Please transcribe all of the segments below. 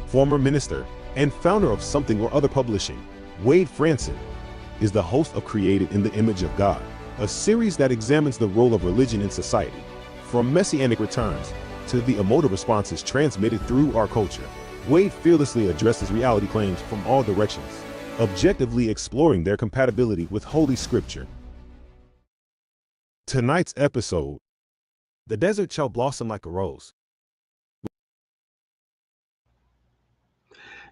former minister and founder of Something or Other Publishing, Wade Franson, is the host of Created in the Image of God, a series that examines the role of religion in society, from messianic returns to the emotive responses transmitted through our culture. Wade fearlessly addresses reality claims from all directions, objectively exploring their compatibility with Holy Scripture. Tonight's episode: The Desert Shall Blossom Like a Rose.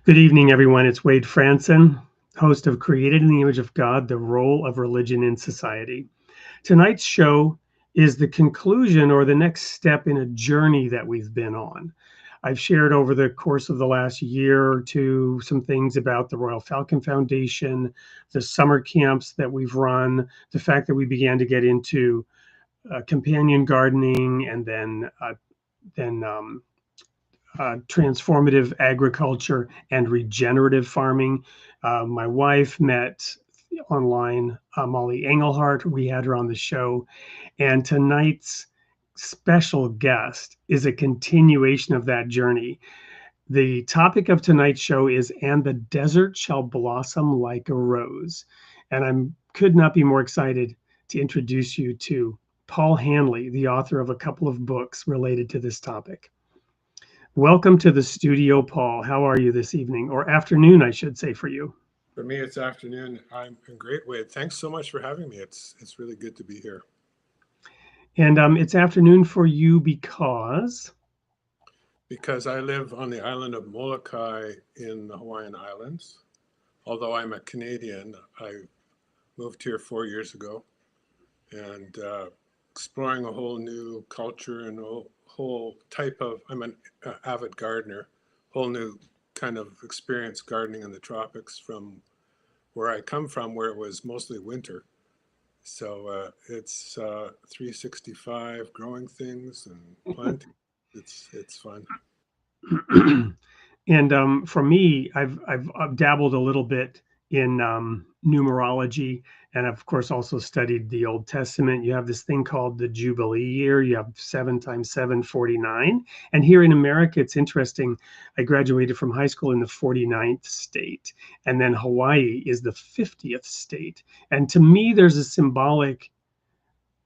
Good evening, everyone. It's Wade Franson, host of Created in the Image of God, the Role of Religion in Society. Tonight's show is the conclusion or the next step in a journey that we've been on. I've shared over the course of the last year or two some things about the Royal Falcon Foundation, the summer camps that we've run, the fact that we began to get into companion gardening and then transformative agriculture and regenerative farming. My wife met online Molly Engelhart. We had her on the show. And tonight's special guest is a continuation of that journey. The topic of tonight's show is "And the Desert Shall Blossom Like a Rose." And I could not be more excited to introduce you to Paul Hanley, the author of a couple of books related to this topic. Welcome to the studio, Paul. How are you this evening, or afternoon, I should say, for you? For me, it's afternoon. I'm in great way. Thanks so much for having me. It's really good to be here. And it's afternoon for you because I live on the island of Molokai in the Hawaiian Islands. Although I'm a Canadian, I moved here 4 years ago, and exploring a whole new culture and a whole type of, I'm an avid gardener, whole new kind of experience gardening in the tropics from where I come from, where it was mostly winter. So it's 365 growing things and planting. It's fun. And for me, I've dabbled a little bit in numerology, and of course also studied the Old Testament. You have this thing called the Jubilee year. You have 7 times 7, 49. And here in America, it's interesting. I graduated from high school in the 49th state, and then Hawaii is the 50th state. And to me, there's a symbolic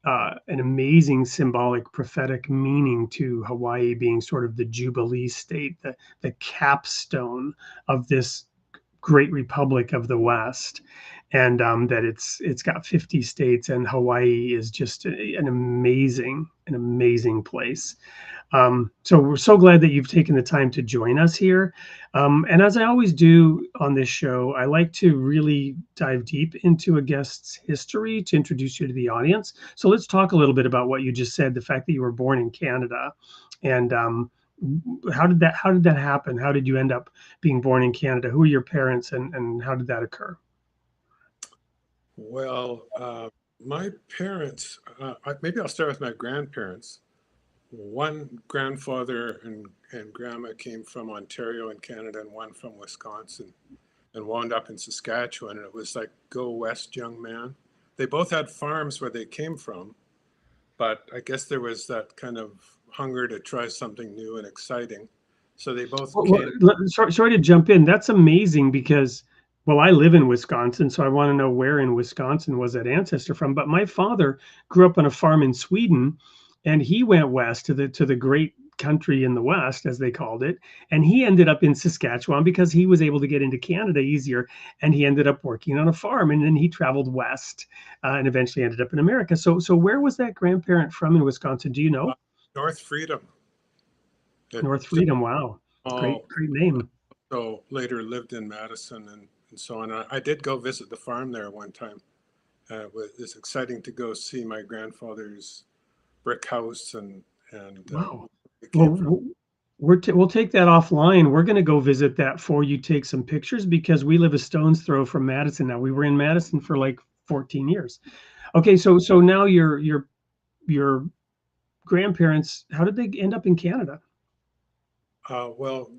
an amazing symbolic prophetic meaning to Hawaii being sort of the Jubilee state, the capstone of this great republic of the West, and that it's got 50 states, and Hawaii is just an amazing place. So we're so glad that you've taken the time to join us here. And as I always do on this show, I like to really dive deep into a guest's history to introduce you to the audience. So let's talk a little bit about what you just said, the fact that you were born in Canada, and how did that happen? How did you end up being born in Canada? Who are your parents, and how did that occur? Well, my parents, maybe I'll start with my grandparents. One grandfather and grandma came from Ontario in Canada, and one from Wisconsin, and wound up in Saskatchewan. And it was like, go west, young man. They both had farms where they came from, but I guess there was that kind of hunger to try something new and exciting. So they both came. Sorry to jump in. That's amazing because, well, I live in Wisconsin, so I want to know where in Wisconsin was that ancestor from. But my father grew up on a farm in Sweden, and he went west to the great country in the West, as they called it, and he ended up in Saskatchewan because he was able to get into Canada easier, and he ended up working on a farm, and then he traveled west and eventually ended up in America. So where was that grandparent from in Wisconsin? Do you know? North Freedom. North Freedom. Wow, great name. So later lived in Madison and so on. I did go visit the farm there one time. It was exciting to go see my grandfather's brick house and Wow. Well, we'll take that offline. We're going to go visit that for you. Take some pictures because we live a stone's throw from Madison now. We were in Madison for like 14 years. Okay, so now your grandparents, how did they end up in Canada? Well,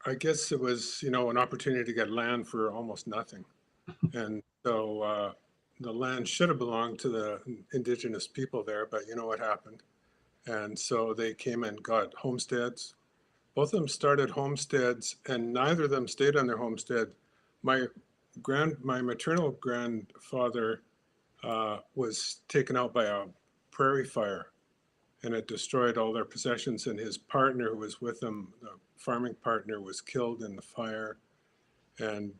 I guess it was, an opportunity to get land for almost nothing. And so the land should have belonged to the indigenous people there, but you know what happened. And so they came and got homesteads Both of them started homesteads, and neither of them stayed on their homestead. My maternal grandfather was taken out by a prairie fire, and it destroyed all their possessions. And his partner, who was with him, the farming partner, was killed in the fire. And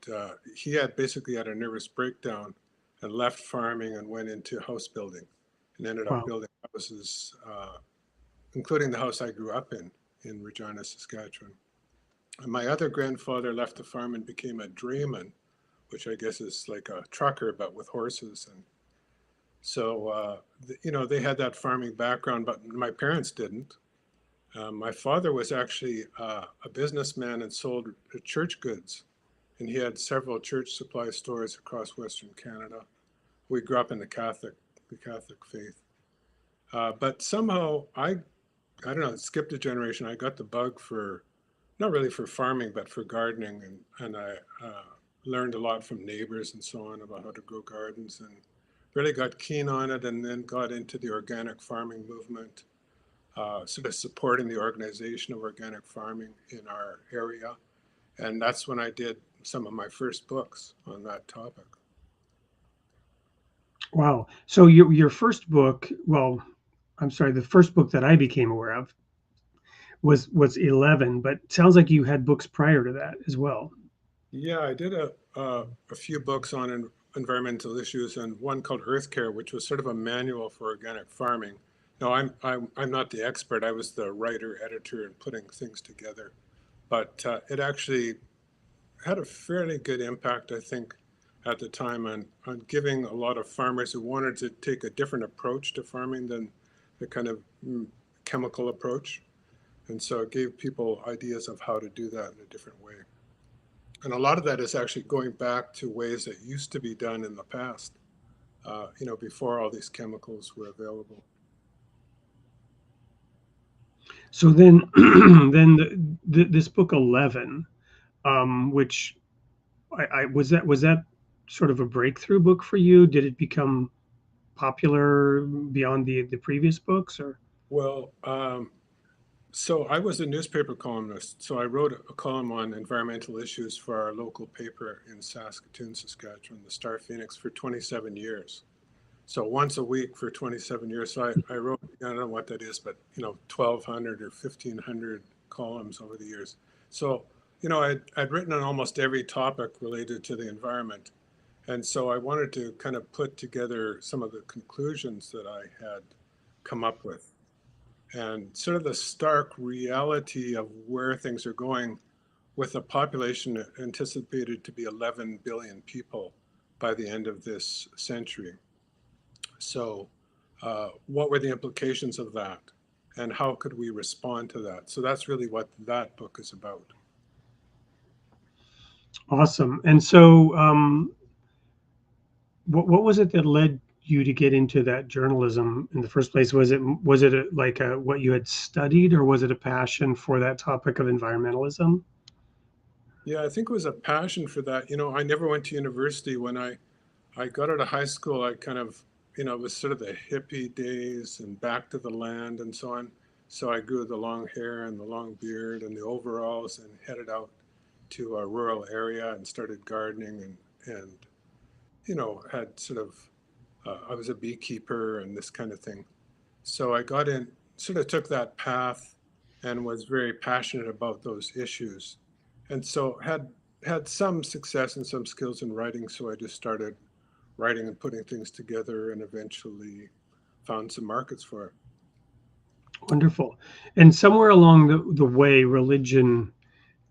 he had basically had a nervous breakdown and left farming and went into house building, and ended up Wow. building houses, including the house I grew up in Regina, Saskatchewan. And my other grandfather left the farm and became a drayman, which I guess is like a trucker, but with horses. And so, they had that farming background, but my parents didn't. My father was actually a businessman and sold church goods, and he had several church supply stores across Western Canada. We grew up in the Catholic faith, but somehow I don't know, skipped a generation. I got the bug for, not really for farming, but for gardening, and I learned a lot from neighbors and so on about how to grow gardens, and really got keen on it, and then got into the organic farming movement, sort of supporting the organization of organic farming in our area. And that's when I did some of my first books on that topic. Wow. So your first book, well, I'm sorry, the first book that I became aware of was 11, but it sounds like you had books prior to that as well. Yeah, I did a few books on environmental issues, and one called Earth Care, which was sort of a manual for organic farming. No, I'm not the expert. I was the writer, editor, and putting things together. But it actually had a fairly good impact, I think, at the time on giving a lot of farmers who wanted to take a different approach to farming than the kind of chemical approach. And so it gave people ideas of how to do that in a different way. And a lot of that is actually going back to ways that used to be done in the past, before all these chemicals were available. So then, this book 11, which I was that sort of a breakthrough book for you? Did it become popular beyond the previous books, or? Well, so I was a newspaper columnist. So I wrote a column on environmental issues for our local paper in Saskatoon, Saskatchewan, the Star Phoenix, for 27 years. So once a week for 27 years. So I wrote, I don't know what that is, but 1,200 or 1,500 columns over the years. So, I'd written on almost every topic related to the environment. And so I wanted to kind of put together some of the conclusions that I had come up with, and sort of the stark reality of where things are going, with a population anticipated to be 11 billion people by the end of this century. So what were the implications of that, and how could we respond to that? So that's really what that book is about. Awesome. And so, what was it that led you to get into that journalism in the first place? Was it what you had studied, or was it a passion for that topic of environmentalism? Yeah, I think it was a passion for that. I never went to university. When I got out of high school, I kind of, it was sort of the hippie days and back to the land and so on. So I grew the long hair and the long beard and the overalls, and headed out to a rural area and started gardening, and had sort of, I was a beekeeper and this kind of thing. So I got in, sort of took that path, and was very passionate about those issues. And so had some success and some skills in writing. So I just started writing and putting things together, and eventually found some markets for it. Wonderful. And somewhere along the way, religion,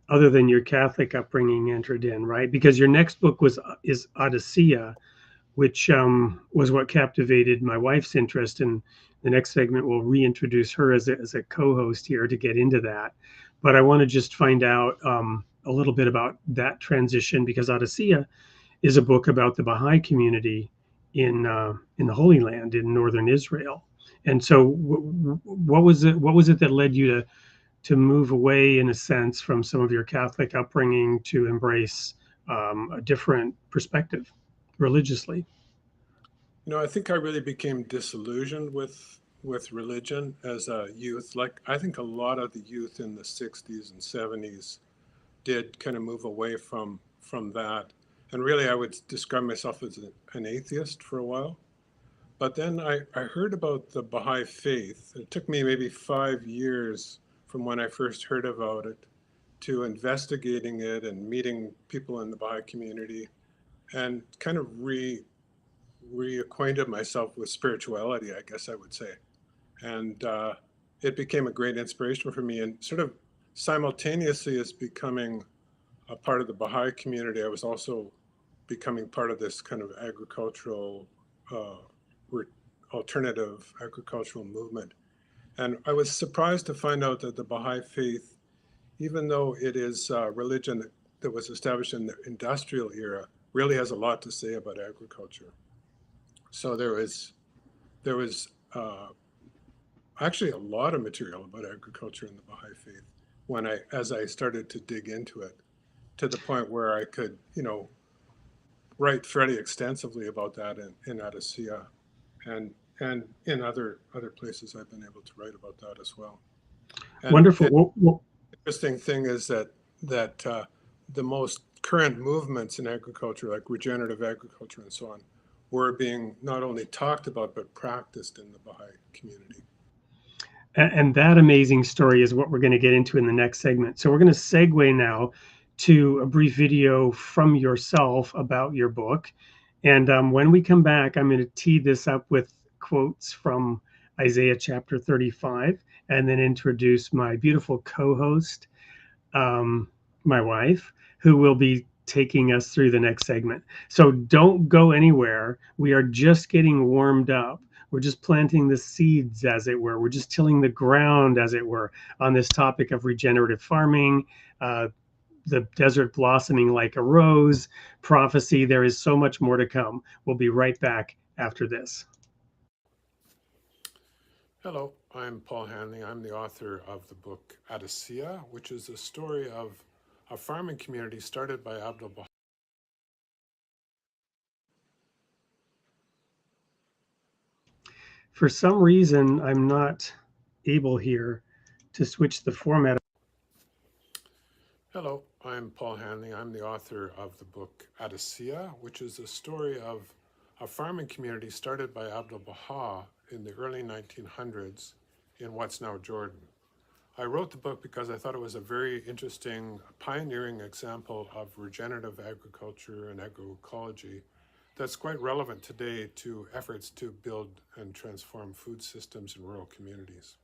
other than your Catholic upbringing, entered in, right? Because your next book is Adasiyyih, which was what captivated my wife's interest. And the next segment will reintroduce her as a co-host here to get into that. But I want to just find out a little bit about that transition, because Adasiyyih is a book about the Bahá'í community in the Holy Land in northern Israel. And so, what was it? What was it that led you to move away, in a sense, from some of your Catholic upbringing to embrace a different perspective religiously? I think I really became disillusioned with with religion as a youth. Like, I think a lot of the youth in the 60s and 70s did kind of move away from that. And really, I would describe myself as an atheist for a while. But then I heard about the Baha'i faith. It took me maybe 5 years from when I first heard about it to investigating it and meeting people in the Baha'i community and kind of reacquainted myself with spirituality, I guess I would say. And it became a great inspiration for me. And sort of simultaneously as becoming a part of the Baha'i community, I was also becoming part of this kind of agricultural, alternative agricultural movement. And I was surprised to find out that the Baha'i faith, even though it is a religion that was established in the industrial era, really has a lot to say about agriculture. So there was actually a lot of material about agriculture in the Baha'i faith as I started to dig into it, to the point where I could, write fairly extensively about that in Adasiyyih, and in other places I've been able to write about that as well. And, Wonderful. the interesting thing is that the most current movements in agriculture, like regenerative agriculture and so on, were being not only talked about but practiced in the Baha'i community. And that amazing story is what we're going to get into in the next segment. So we're going to segue now to a brief video from yourself about your book. And when we come back, I'm going to tee this up with quotes from Isaiah chapter 35, and then introduce my beautiful co-host, my wife, who will be taking us through the next segment. So don't go anywhere. We are just getting warmed up. We're just planting the seeds, as it were. We're just tilling the ground, as it were, on this topic of regenerative farming, the desert blossoming like a rose, prophecy. There is so much more to come. We'll be right back after this. Hello, I'm Paul Hanley. I'm the author of the book Adasiyyih, which is a story of a farming community started by Abdu'l-Bahá. For some reason, I'm not able here to switch the format. Hello, I'm Paul Hanley. I'm the author of the book Adasiyyih, which is a story of a farming community started by Abdu'l-Bahá in the early 1900s in what's now Jordan. I wrote the book because I thought it was a very interesting, pioneering example of regenerative agriculture and agroecology that's quite relevant today to efforts to build and transform food systems in rural communities.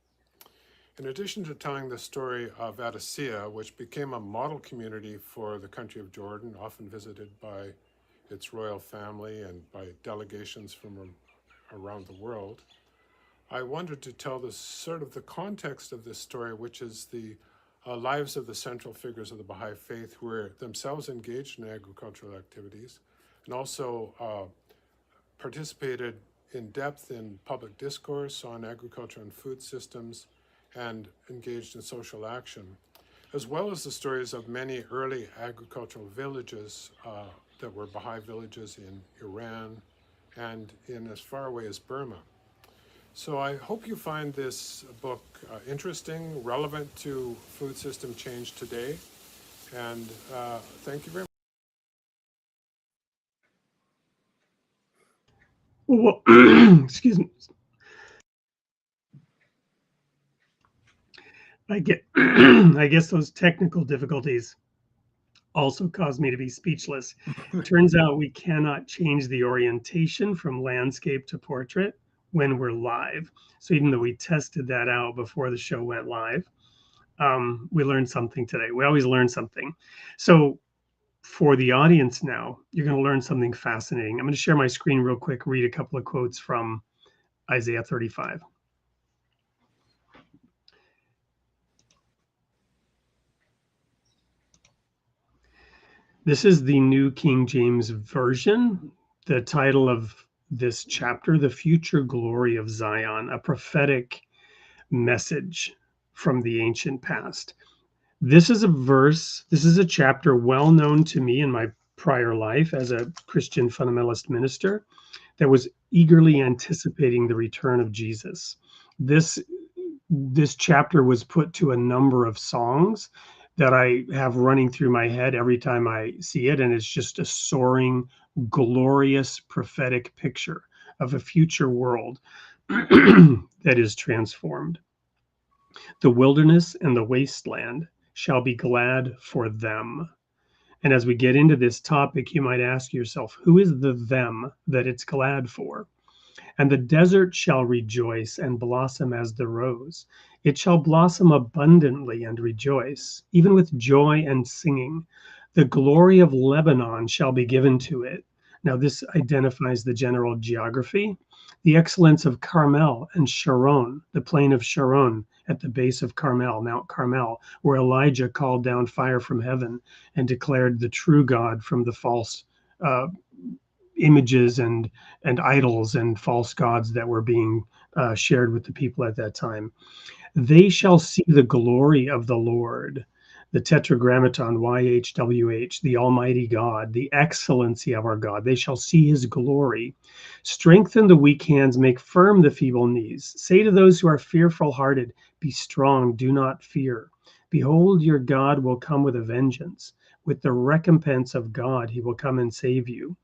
In addition to telling the story of Adasiyyih, which became a model community for the country of Jordan, often visited by its royal family and by delegations from around the world, I wanted to tell the context of this story, which is the lives of the central figures of the Baha'i faith who were themselves engaged in agricultural activities and also participated in depth in public discourse on agriculture and food systems and engaged in social action, as well as the stories of many early agricultural villages that were Baha'i villages in Iran and in as far away as Burma. So I hope you find this book interesting, relevant to food system change today, and thank you very much. Well, excuse me. I guess those technical difficulties also caused me to be speechless. Turns out we cannot change the orientation from landscape to portrait when we're live. So even though we tested that out before the show went live, we learned something today. We always learn something. So for the audience now, you're going to learn something fascinating. I'm going to share my screen real quick, read a couple of quotes from Isaiah 35. This is the New King James Version. The title of this chapter, The Future Glory of Zion, a prophetic message from the ancient past. This is a chapter well known to me in my prior life as a Christian fundamentalist minister that was eagerly anticipating the return of Jesus. this chapter was put to a number of songs that I have running through my head every time I see it, and it's just a soaring, glorious prophetic picture of a future world that is transformed. The wilderness and the wasteland shall be glad for them. And as we get into this topic, you might ask yourself, who is the them that it's glad for? And the desert shall rejoice and blossom as the rose. It shall blossom abundantly and rejoice, even with joy and singing. The glory of Lebanon shall be given to it. Now, this identifies the general geography. The excellence of Carmel and Sharon, the plain of Sharon at the base of Carmel, Mount Carmel, where Elijah called down fire from heaven and declared the true God from the false images and idols and false gods that were being shared with the people at that time. They shall see the glory of the Lord, the tetragrammaton, YHWH, the Almighty God, the excellency of our God. They shall see his glory. Strengthen the weak hands, make firm the feeble knees. Say to those who are fearful hearted, be strong, do not fear. Behold, your God will come with a vengeance. With the recompense of God, he will come and save you.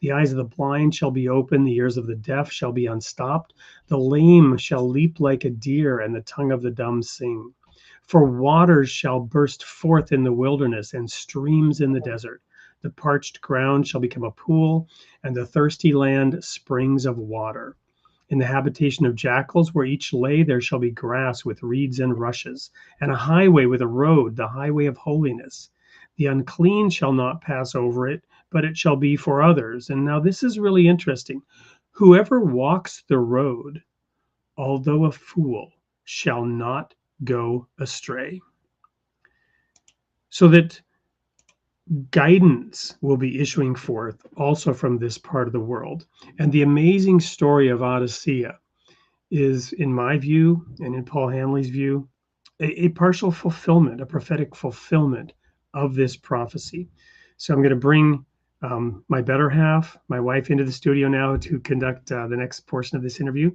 The eyes of the blind shall be open, the ears of the deaf shall be unstopped. The lame shall leap like a deer, and the tongue of the dumb sing. For waters shall burst forth in the wilderness, and streams in the desert. The parched ground shall become a pool, and the thirsty land springs of water. In the habitation of jackals, where each lay, there shall be grass with reeds and rushes, and a highway with a road, the highway of holiness. The unclean shall not pass over it, but it shall be for others. And now this is really interesting. Whoever walks the road, although a fool, shall not go astray. So that guidance will be issuing forth also from this part of the world. And the amazing story of Adasiyyih is, in my view, and in Paul Hanley's view, a partial fulfillment, a prophetic fulfillment of this prophecy. So I'm going to bring my better half, my wife, into the studio now to conduct the next portion of this interview,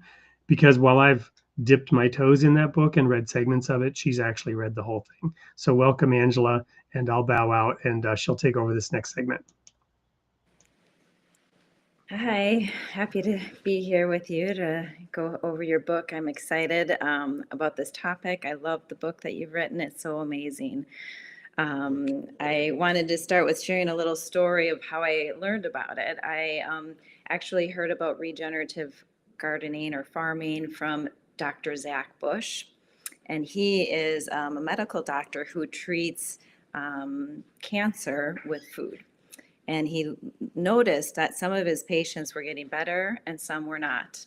because while I've dipped my toes in that book and read segments of it, she's actually read the whole thing. So welcome, Angela, and I'll bow out, and she'll take over this next segment. Hi, happy to be here with you to go over your book. I'm excited about this topic. I love the book that you've written. It's so amazing. I wanted to start with sharing a little story of how I learned about it. I actually heard about regenerative gardening or farming from Dr. Zach Bush, and he is a medical doctor who treats cancer with food. And he noticed that some of his patients were getting better and some were not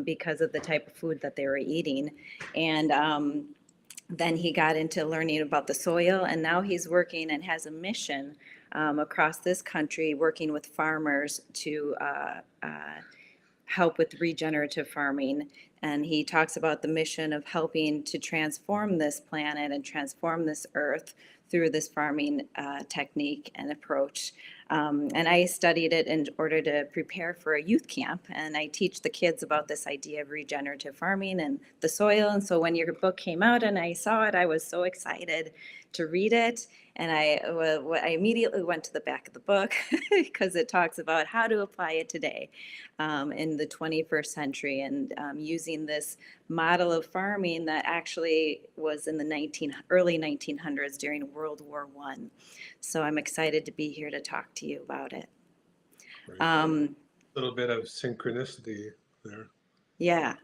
because of the type of food that they were eating. And then he got into learning about the soil, and now he's working and has a mission across this country working with farmers to help with regenerative farming. And he talks about the mission of helping to transform this planet and transform this earth through this farming technique and approach. And I studied it in order to prepare for a youth camp, and I teach the kids about this idea of regenerative farming and the soil. And so when your book came out and I saw it, I was so excited to read it. And I immediately went to the back of the book because it talks about how to apply it today in the 21st century, and using this model of farming that actually was in the early 1900s during World War I. So I'm excited to be here to talk to you about it. A little bit of synchronicity there. Yeah,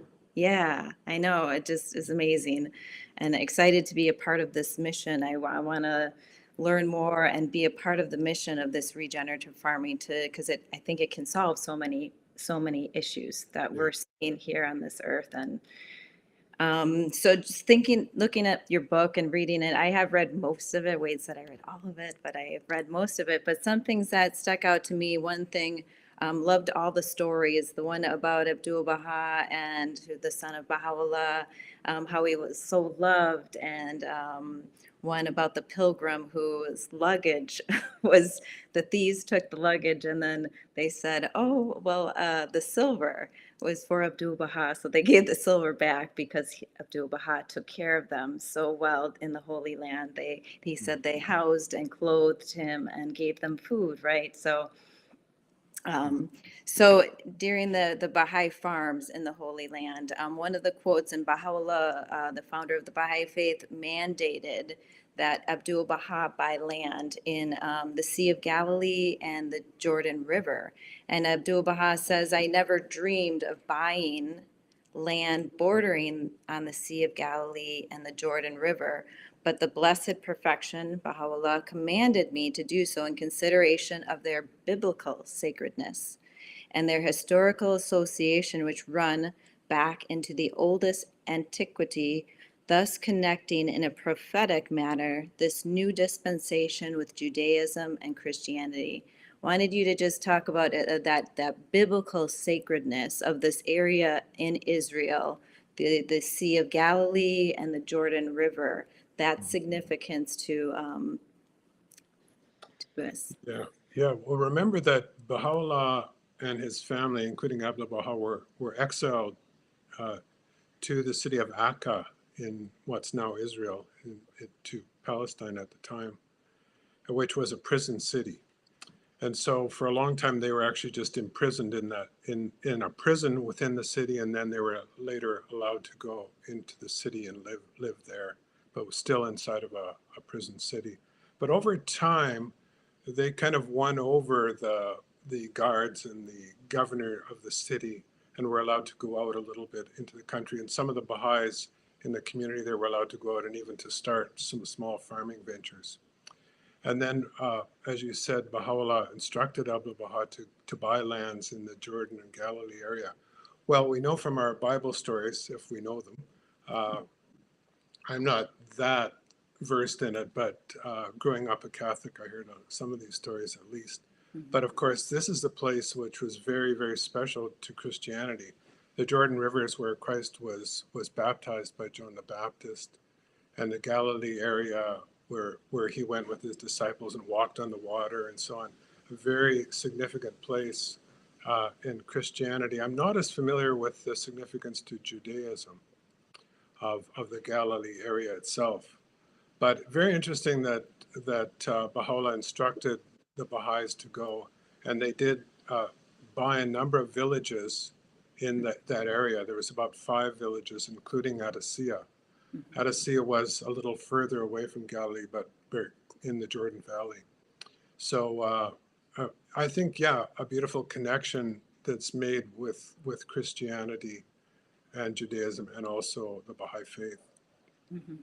I know. It just is amazing, and excited to be a part of this mission. I want to learn more and be a part of the mission of this regenerative farming because I think it can solve so many issues that we're seeing here on this earth. And so just looking at your book and reading it, I have read most of it. Wade said I read all of it, but I have read most of it. But some things that stuck out to me, one thing, loved all the stories, the one about Abdu'l-Bahá and the son of Baha'u'llah, how he was so loved, and one about the pilgrim whose luggage the thieves took the luggage, and then they said, oh, well, the silver was for Abdu'l-Bahá. So they gave the silver back because Abdu'l-Bahá took care of them so well in the Holy Land. He said they housed and clothed him and gave them food, right? Um, so during the Baha'i farms in the Holy Land, one of the quotes in Baha'u'llah, the founder of the Baha'i faith, mandated that Abdu'l-Bahá buy land in the Sea of Galilee and the Jordan River. And Abdu'l-Bahá says, I never dreamed of buying land bordering on the Sea of Galilee and the Jordan River, but the blessed perfection, Baha'u'llah, commanded me to do so in consideration of their biblical sacredness and their historical association, which run back into the oldest antiquity, thus connecting in a prophetic manner this new dispensation with Judaism and Christianity. Wanted you to just talk about that biblical sacredness of this area in Israel, the Sea of Galilee and the Jordan River, that significance to us. Yeah, yeah. Well, remember that Baha'u'llah and his family, including Abdu'l-Bahá, were exiled to the city of Akka in what's now Israel, to Palestine at the time, which was a prison city. And so for a long time, they were actually just imprisoned in a prison within the city, and then they were later allowed to go into the city and live there, but was still inside of a prison city. But over time, they kind of won over the guards and the governor of the city and were allowed to go out a little bit into the country. And some of the Baha'is in the community there were allowed to go out and even to start some small farming ventures. And then, as you said, Baha'u'llah instructed Abdu'l-Bahá to buy lands in the Jordan and Galilee area. Well, we know from our Bible stories, if we know them, I'm not that versed in it, but growing up a Catholic, I heard some of these stories at least. But of course, this is the place which was very, very special to Christianity. The Jordan River is where Christ was baptized by John the Baptist, and the Galilee area where he went with his disciples and walked on the water and so on. A very significant place in Christianity. I'm not as familiar with the significance to Judaism of the Galilee area itself. But very interesting that Baha'u'llah instructed the Baha'is to go, and they did buy a number of villages in that area. There was about 5 villages, including Adasiyyih. Adasiyyih was a little further away from Galilee, but in the Jordan Valley. So I think, yeah, a beautiful connection that's made with Christianity and Judaism and also the Baha'i faith. Mm-hmm.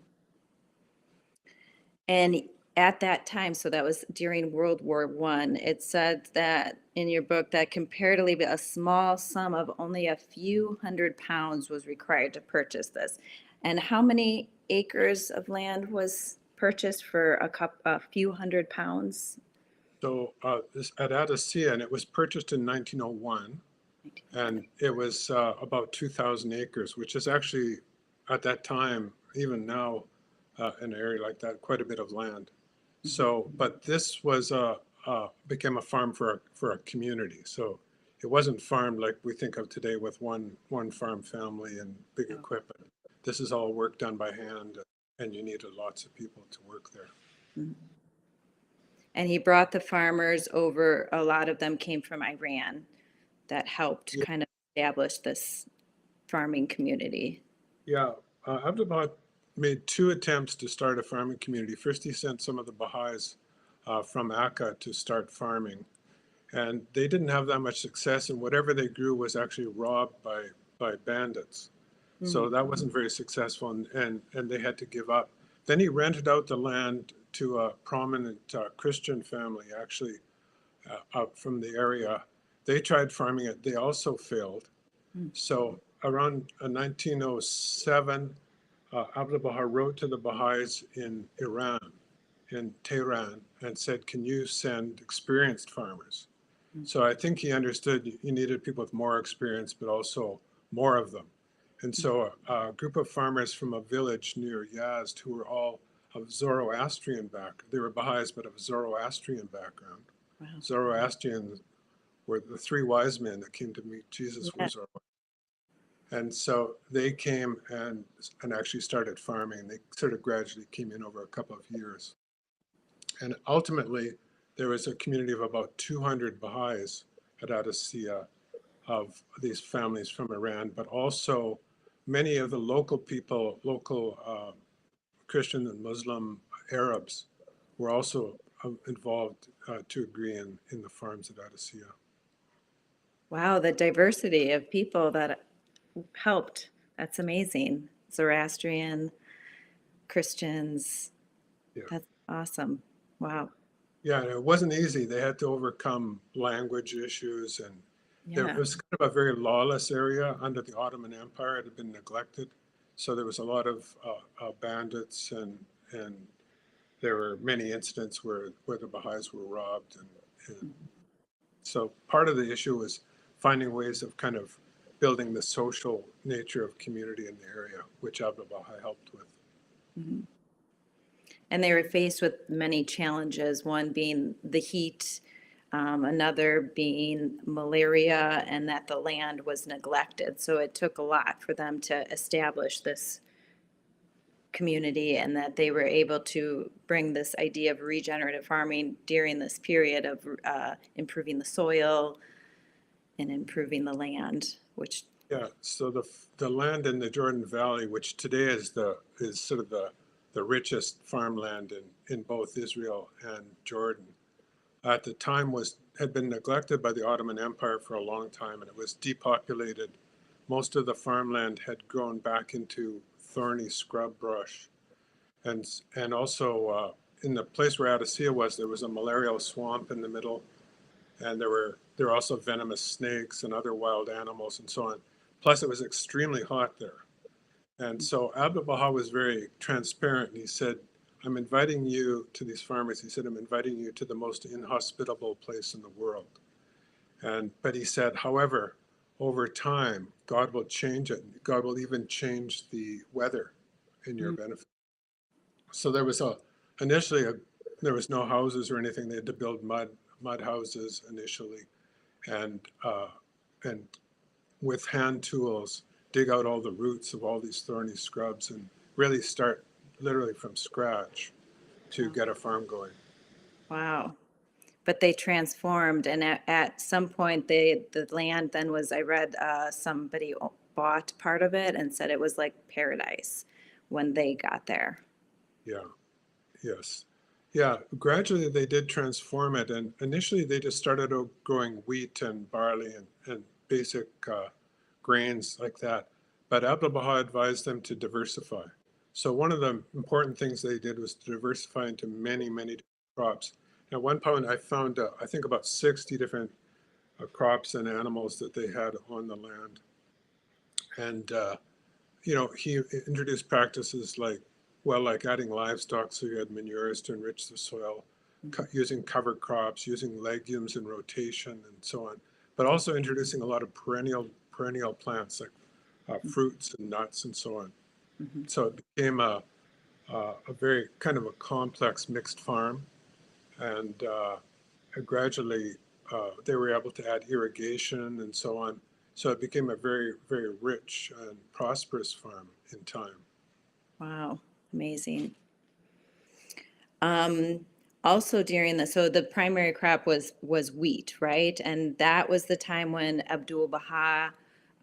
And at that time, so that was during World War I, it said that in your book that comparatively a small sum of only a few £100 was required to purchase this. And how many acres of land was purchased for a few £100? So this at Adasiyyih, and it was purchased in 1901, and it was about 2,000 acres, which is actually at that time, even now, in an area like that, quite a bit of land. So, but this was became a farm for a community. So it wasn't farmed like we think of today with one farm family and big equipment. This is all work done by hand, and you needed lots of people to work there. Mm-hmm. And he brought the farmers over. A lot of them came from Iran that helped kind of establish this farming community. Yeah, Abdu'l-Bahá made 2 attempts to start a farming community. First, he sent some of the Baha'is from Akka to start farming, and they didn't have that much success, and whatever they grew was actually robbed by bandits. Mm-hmm. So that wasn't very successful, and they had to give up. Then he rented out the land to a prominent Christian family, actually, out from the area. They tried farming it. They also failed. Mm-hmm. So around 1907, Abdu'l-Bahá wrote to the Baha'is in Iran, in Tehran, and said, can you send experienced farmers? Mm-hmm. So I think he understood you needed people with more experience, but also more of them. And so a group of farmers from a village near Yazd, who were all of Zoroastrian background, they were Baha'is, but of Zoroastrian background. Wow. Zoroastrians were the 3 wise men that came to meet Jesus. Yeah. Were Zoroastrian. And so they came and actually started farming. They sort of gradually came in over a couple of years. And ultimately, there was a community of about 200 Baha'is at Adasiyyih, of these families from Iran, but also many of the local people, local Christian and Muslim Arabs were also involved to agree in the farms at Adasiyyih. Wow, the diversity of people that helped. That's amazing. Zoroastrian, Christians. Yeah. That's awesome. Wow. Yeah, and it wasn't easy. They had to overcome language issues, and it Yeah. was kind of a very lawless area under the Ottoman Empire. It had been neglected, so there was a lot of bandits, and there were many incidents where the Baha'is were robbed, and so part of the issue was finding ways of kind of building the social nature of community in the area, which Abdu'l-Bahá helped with. Mhm. And they were faced with many challenges, one being the heat, another being malaria, and that the land was neglected. So it took a lot for them to establish this community, and that they were able to bring this idea of regenerative farming during this period of improving the soil and improving the land, which Yeah, so the land in the Jordan Valley, which today is sort of the richest farmland in both Israel and Jordan, at the time had been neglected by the Ottoman Empire for a long time, and it was depopulated. Most of the farmland had grown back into thorny scrub brush, and also in the place where Adasiyyih was, there was a malarial swamp in the middle, and there were also venomous snakes and other wild animals and so on. Plus, it was extremely hot there. And so Abdu'l-Bahá was very transparent. And he said, I'm inviting you to these farmers. He said, I'm inviting you to the most inhospitable place in the world. But he said, however, over time, God will change it. God will even change the weather in your benefit. So there was initially there was no houses or anything. They had to build mud houses initially, and with hand tools, dig out all the roots of all these thorny scrubs and really start literally from scratch to get a farm going. wow. But they transformed, and at some point, the land then was, I read, somebody bought part of it and said it was like paradise when they got there. Yeah, yes. Yeah, gradually they did transform it, and initially they just started out growing wheat and barley and basic grains like that. But Abdu'l-Bahá advised them to diversify. So one of the important things they did was to diversify into many, many crops. At one point, I found, I think, about 60 different crops and animals that they had on the land. And, he introduced practices like adding livestock, so you had manures to enrich the soil, using cover crops, using legumes in rotation, and so on. But also introducing a lot of perennial plants like fruits and nuts and so on. Mm-hmm. So it became a very kind of a complex mixed farm, and gradually they were able to add irrigation and so on. So it became a very, very rich and prosperous farm in time. Wow, amazing. Also during so the primary crop was wheat, right? And that was the time when Abdu'l-Bahá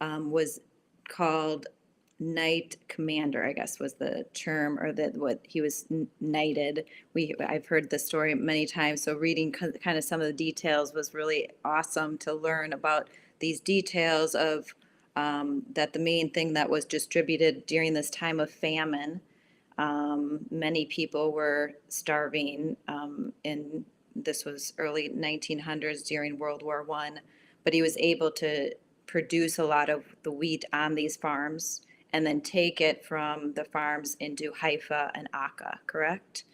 was called knight commander, I guess was the term, or that what he was knighted. I've heard the story many times, so reading kind of some of the details was really awesome to learn about these details of that the main thing that was distributed during this time of famine. Many people were starving, and this was early 1900s during World War I, but he was able to produce a lot of the wheat on these farms and then take it from the farms into Haifa and Akka, correct?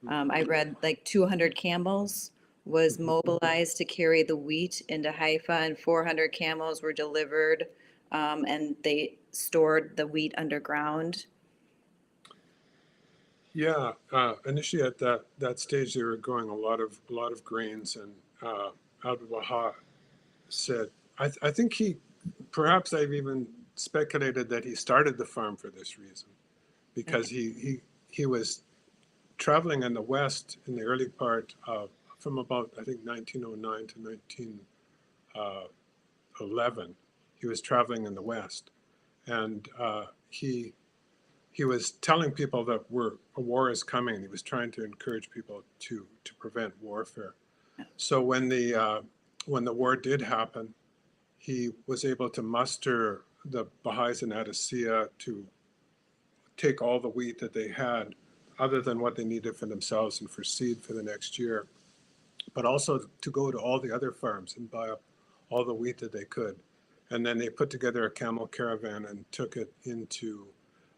I read like 200 camels was mobilized to carry the wheat into Haifa, and 400 camels were delivered, and they stored the wheat underground. Yeah, initially at that stage, they were growing a lot of grains, and Abdu'l-Bahá said, I think perhaps I've even speculated that he started the farm for this reason, because he was traveling in the West in the early part of, from about, I think, 1909 to 1911. He was traveling in the West, and he was telling people that a war is coming. He was trying to encourage people to prevent warfare. So when the war did happen, he was able to muster the Baha'is in Adasiyyih to take all the wheat that they had, other than what they needed for themselves and for seed for the next year, but also to go to all the other farms and buy up all the wheat that they could. And then they put together a camel caravan and took it into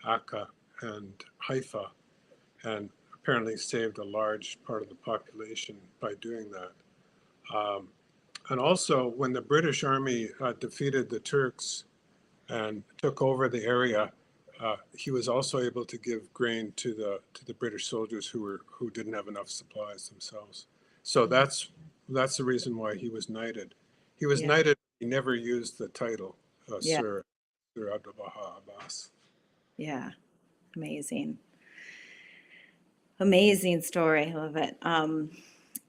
Akka and Haifa, and apparently saved a large part of the population by doing that. And also, when the British Army defeated the Turks and took over the area, he was also able to give grain to the British soldiers who didn't have enough supplies themselves. So that's the reason why he was knighted. He was knighted. He never used the title Sir Abdu'l-Bahá Abbas. Yeah, amazing. Amazing story. I love it.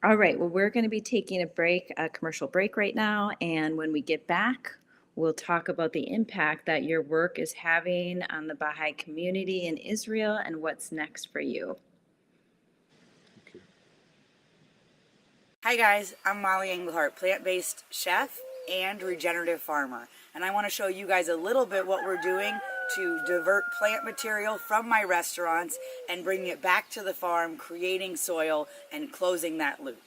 All right, well, we're going to be taking a commercial break right now. And when we get back, we'll talk about the impact that your work is having on the Baha'i community in Israel and what's next for you. Okay. Hi guys, I'm Molly Englehart, plant-based chef and regenerative farmer. And I want to show you guys a little bit what we're doing to divert plant material from my restaurants and bringing it back to the farm, creating soil and closing that loop.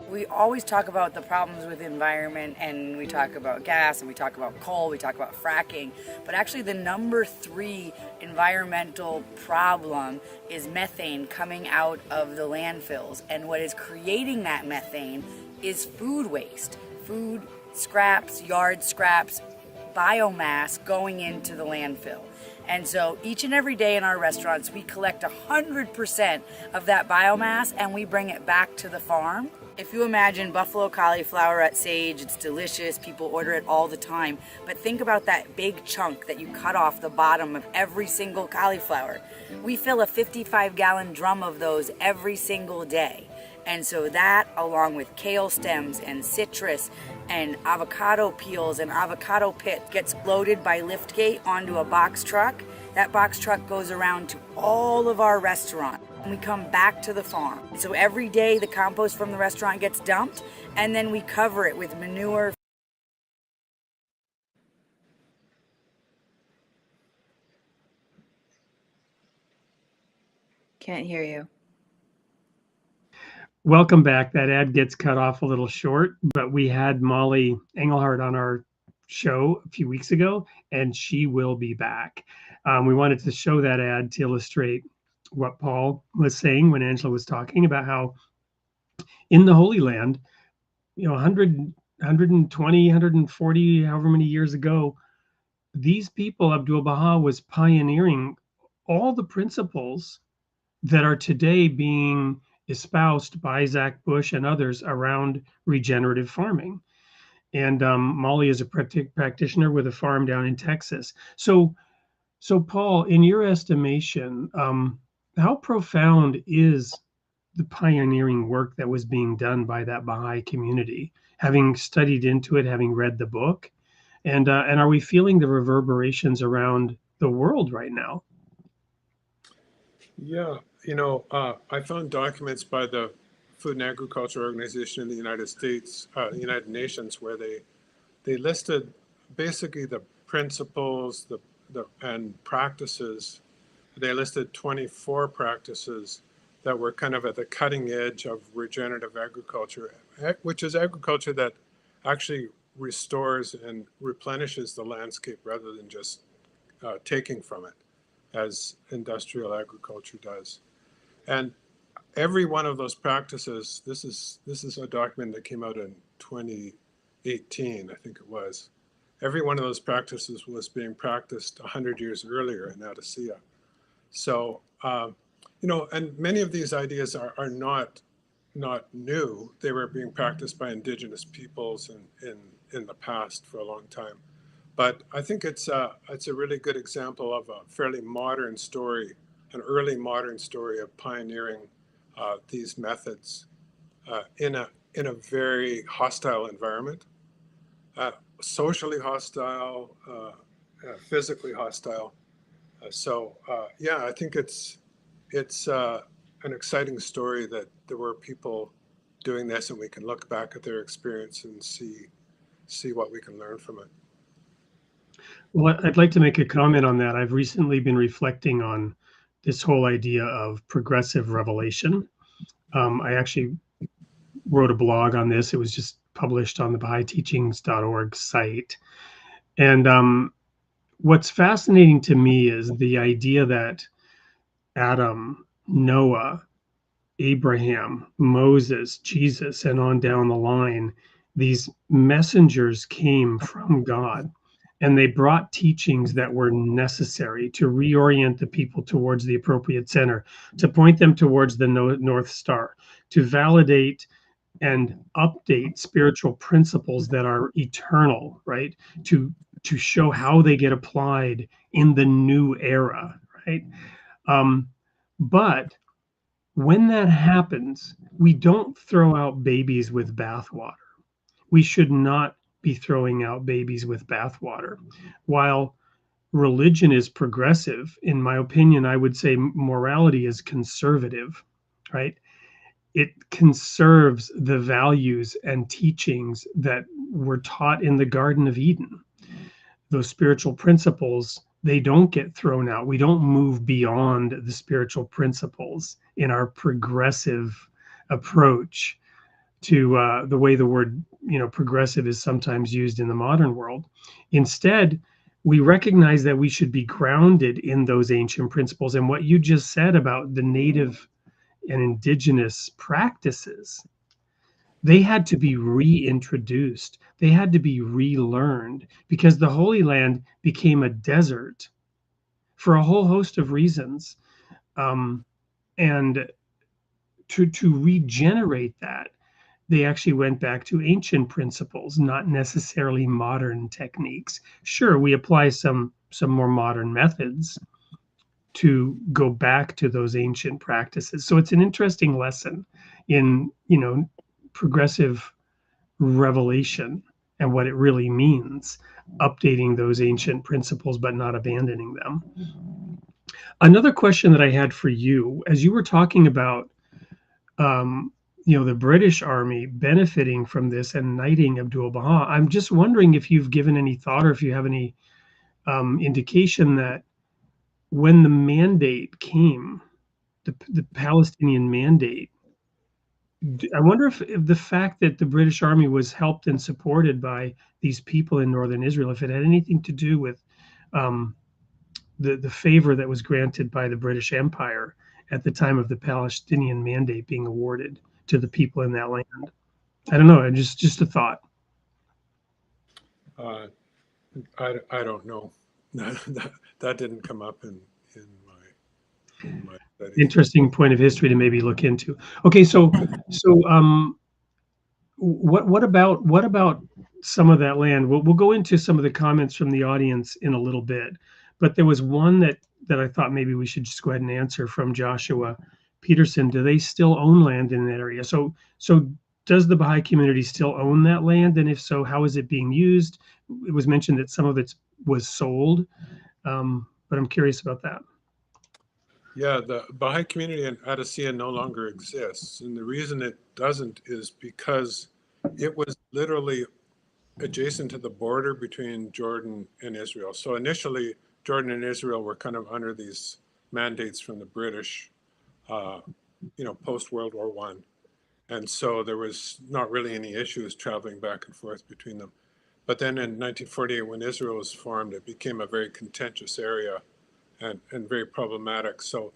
We always talk about the problems with the environment, and we talk about gas, and we talk about coal, we talk about fracking, but actually the number 3 environmental problem is methane coming out of the landfills. And what is creating that methane is food waste, food scraps, yard scraps, biomass going into the landfill. And so each and every day in our restaurants, we collect 100% of that biomass and we bring it back to the farm. If you imagine buffalo cauliflower at Sage, it's delicious, people order it all the time, but think about that big chunk that you cut off the bottom of every single cauliflower. We fill a 55-gallon drum of those every single day. And so that, along with kale stems and citrus and avocado peels and avocado pit, gets loaded by liftgate onto a box truck. That box truck goes around to all of our restaurants. And we come back to the farm. So every day the compost from the restaurant gets dumped, and then we cover it with manure. Can't hear you. Welcome back. That ad gets cut off a little short, but we had Molly Englehart on our show a few weeks ago, and she will be back. We wanted to show that ad to illustrate what Paul was saying when Angela was talking about how in the Holy Land, 100, 120, 140, however many years ago, these people, Abdu'l-Bahá was pioneering all the principles that are today being espoused by Zach Bush and others around regenerative farming. And Molly is a practitioner with a farm down in Texas. So Paul, in your estimation, how profound is the pioneering work that was being done by that Baha'i community, having studied into it, having read the book? And are we feeling the reverberations around the world right now? Yeah, I found documents by the Food and Agriculture Organization in the United States, United Nations, where they listed basically the principles and practices. They listed 24 practices that were kind of at the cutting edge of regenerative agriculture, which is agriculture that actually restores and replenishes the landscape rather than just taking from it, as industrial agriculture does. And every one of those practices, this is a document that came out in 2018, I think it was. Every one of those practices was being practiced 100 years earlier in Adasiyyih. So, and many of these ideas are not new. They were being practiced by indigenous peoples in in the past for a long time. But I think it's a really good example of a fairly modern story, an early modern story of pioneering these methods in a very hostile environment, socially hostile, physically hostile. Yeah, I think it's an exciting story that there were people doing this, and we can look back at their experience and see what we can learn from it. Well, I'd like to make a comment on that. I've recently been reflecting on this whole idea of progressive revelation. I actually wrote a blog on this. It was just published on the Bahá'íTeachings.org site. And what's fascinating to me is the idea that Adam, Noah, Abraham, Moses, Jesus, and on down the line, these messengers came from God, and they brought teachings that were necessary to reorient the people towards the appropriate center, to point them towards the North Star, to validate and update spiritual principles that are eternal, right? To show how they get applied in the new era, right? But when that happens, we don't throw out babies with bathwater. We should not be throwing out babies with bathwater. While religion is progressive, in my opinion, I would say morality is conservative, right? It conserves the values and teachings that were taught in the Garden of Eden. Those spiritual principles, they don't get thrown out. We don't move beyond the spiritual principles in our progressive approach to the way the word, progressive is sometimes used in the modern world. Instead, we recognize that we should be grounded in those ancient principles. And what you just said about the native and indigenous practices, they had to be reintroduced. They had to be relearned because the Holy Land became a desert for a whole host of reasons. And to regenerate that, they actually went back to ancient principles, not necessarily modern techniques. Sure, we apply some more modern methods to go back to those ancient practices. So it's an interesting lesson in, progressive revelation and what it really means, updating those ancient principles but not abandoning them. Another question that I had for you, as you were talking about the British Army benefiting from this and knighting Abdu'l-Bahá, I'm just wondering if you've given any thought or if you have any indication that when the mandate came, the Palestinian mandate, I wonder if the fact that the British Army was helped and supported by these people in northern Israel, if it had anything to do with the favor that was granted by the British Empire at the time of the Palestinian mandate being awarded to the people in that land. I don't know. Just a thought. I don't know. That didn't come up in my studies. Interesting point of history to maybe look into. Okay, so what about some of that land? We'll go into some of the comments from the audience in a little bit, but there was one that I thought maybe we should just go ahead and answer from Joshua Peterson. Do they still own land in that area? So does the Baha'i community still own that land? And if so, how is it being used? It was mentioned that some of it was sold, but I'm curious about that. Yeah, the Baha'i community in Adasiyyih no longer exists. And the reason it doesn't is because it was literally adjacent to the border between Jordan and Israel. So initially, Jordan and Israel were kind of under these mandates from the British, post-World War I. And so there was not really any issues traveling back and forth between them. But then in 1948, when Israel was formed, it became a very contentious area and very problematic. So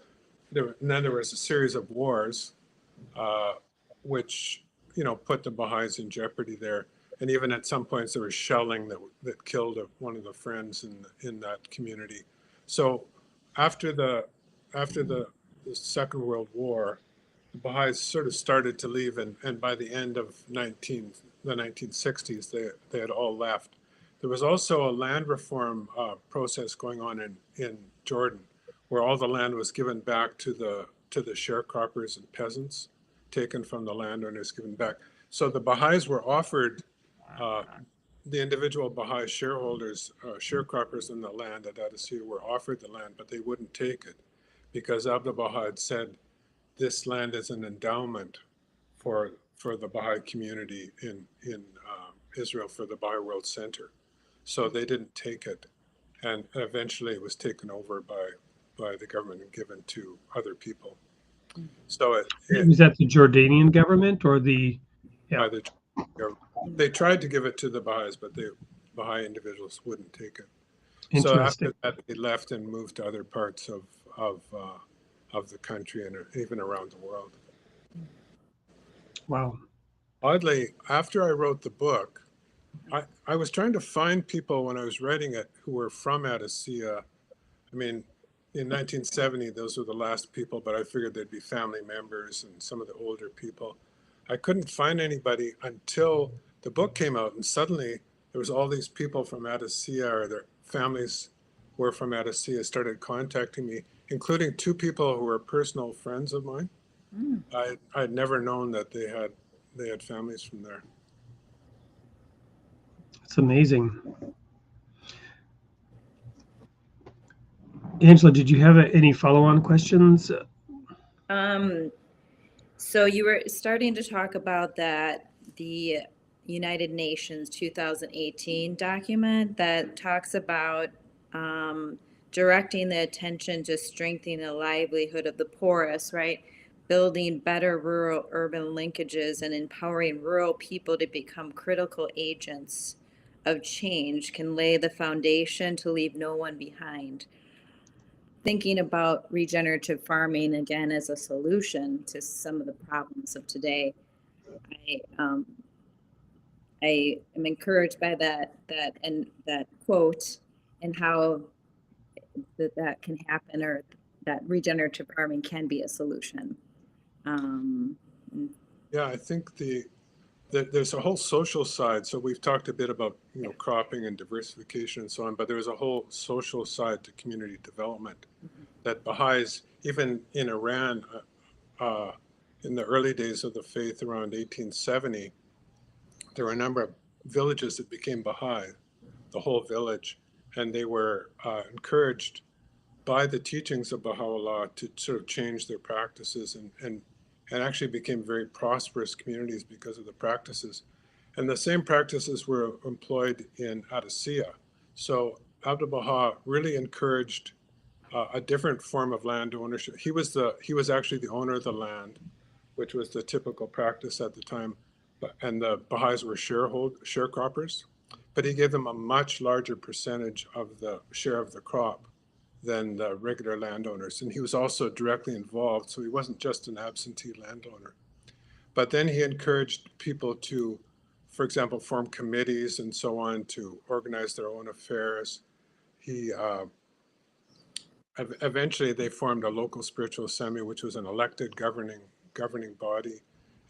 then there was a series of wars, which, put the Baha'is in jeopardy there. And even at some points, there was shelling that killed one of the friends in that community. So after the Second World War, the Baha'is sort of started to leave, and by the end of the 1960s, they had all left. There was also a land reform process going on in Jordan, where all the land was given back to the sharecroppers and peasants, taken from the landowners, given back. So the Baha'is were offered, the individual Baha'i shareholders, sharecroppers in the land at Adasiyyih were offered the land, but they wouldn't take it because Abdu'l-Bahá had said this land is an endowment for the Baha'i community in Israel, for the Baha'i World Center. So they didn't take it, and eventually it was taken over by the government and given to other people. So Was that the Jordanian government or the? by the government. They tried to give it to the Baha'is, but the Baha'i individuals wouldn't take it. So Interesting. after that, they left and moved to other parts of the country and even around the world. Wow. Oddly, after I wrote the book, I was trying to find people when I was writing it who were from Adasiyyih. I mean, in 1970, those were the last people, but I figured there'd be family members and some of the older people. I couldn't find anybody until the book came out, and suddenly there was all these people from Adasiyyih, or their families were from Adasiyyih, started contacting me, including two people who were personal friends of mine. I'd never known that they had families from there. It's amazing. Angela, did you have any follow-on questions? So you were starting to talk about that, the United Nations 2018 document that talks about directing the attention to strengthening the livelihood of the poorest, right? Building better rural-urban linkages and empowering rural people to become critical agents of change can lay the foundation to leave no one behind. Thinking about regenerative farming again as a solution to some of the problems of today, I am encouraged by that quote and how that can happen, or that regenerative farming can be a solution. Yeah, I think there's a whole social side. So we've talked a bit about cropping and diversification and so on, but there's a whole social side to community development that Baha'is, even in Iran, in the early days of the faith around 1870, there were a number of villages that became Baha'i, the whole village, and they were encouraged by the teachings of Baha'u'llah to sort of change their practices and actually became very prosperous communities because of the practices. And the same practices were employed in Adasiyyih. So Abdu'l-Bahá really encouraged a different form of land ownership. He was actually the owner of the land, which was the typical practice at the time. And the Baha'is were sharecroppers, but he gave them a much larger percentage of the share of the crop than the regular landowners. And he was also directly involved, so he wasn't just an absentee landowner. But then he encouraged people to, for example, form committees and so on to organize their own affairs. Eventually they formed a local spiritual assembly, which was an elected governing body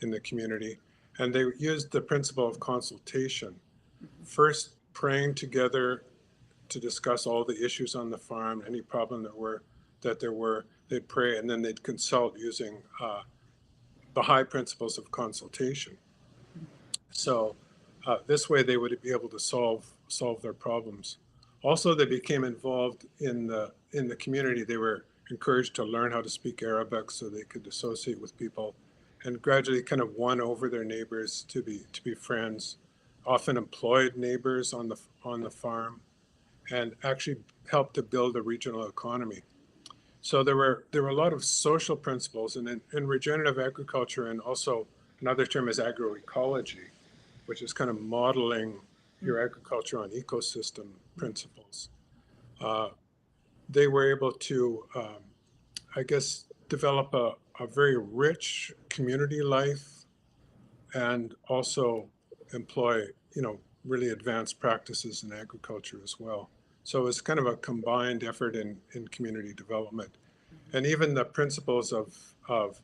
in the community. And they used the principle of consultation, first praying together to discuss all the issues on the farm, any problem that there were, they'd pray, and then they'd consult using Baha'i principles of consultation. So this way they would be able to solve their problems. Also, they became involved in the community. They were encouraged to learn how to speak Arabic so they could associate with people, and gradually kind of won over their neighbors to be friends, often employed neighbors on the farm, and actually helped to build a regional economy. So there were a lot of social principles, and in regenerative agriculture, and also another term is agroecology, which is kind of modeling your agriculture on ecosystem principles. They were able to, I guess, develop a very rich community life, and also employ, really advanced practices in agriculture as well. So it's kind of a combined effort in community development. And even the principles of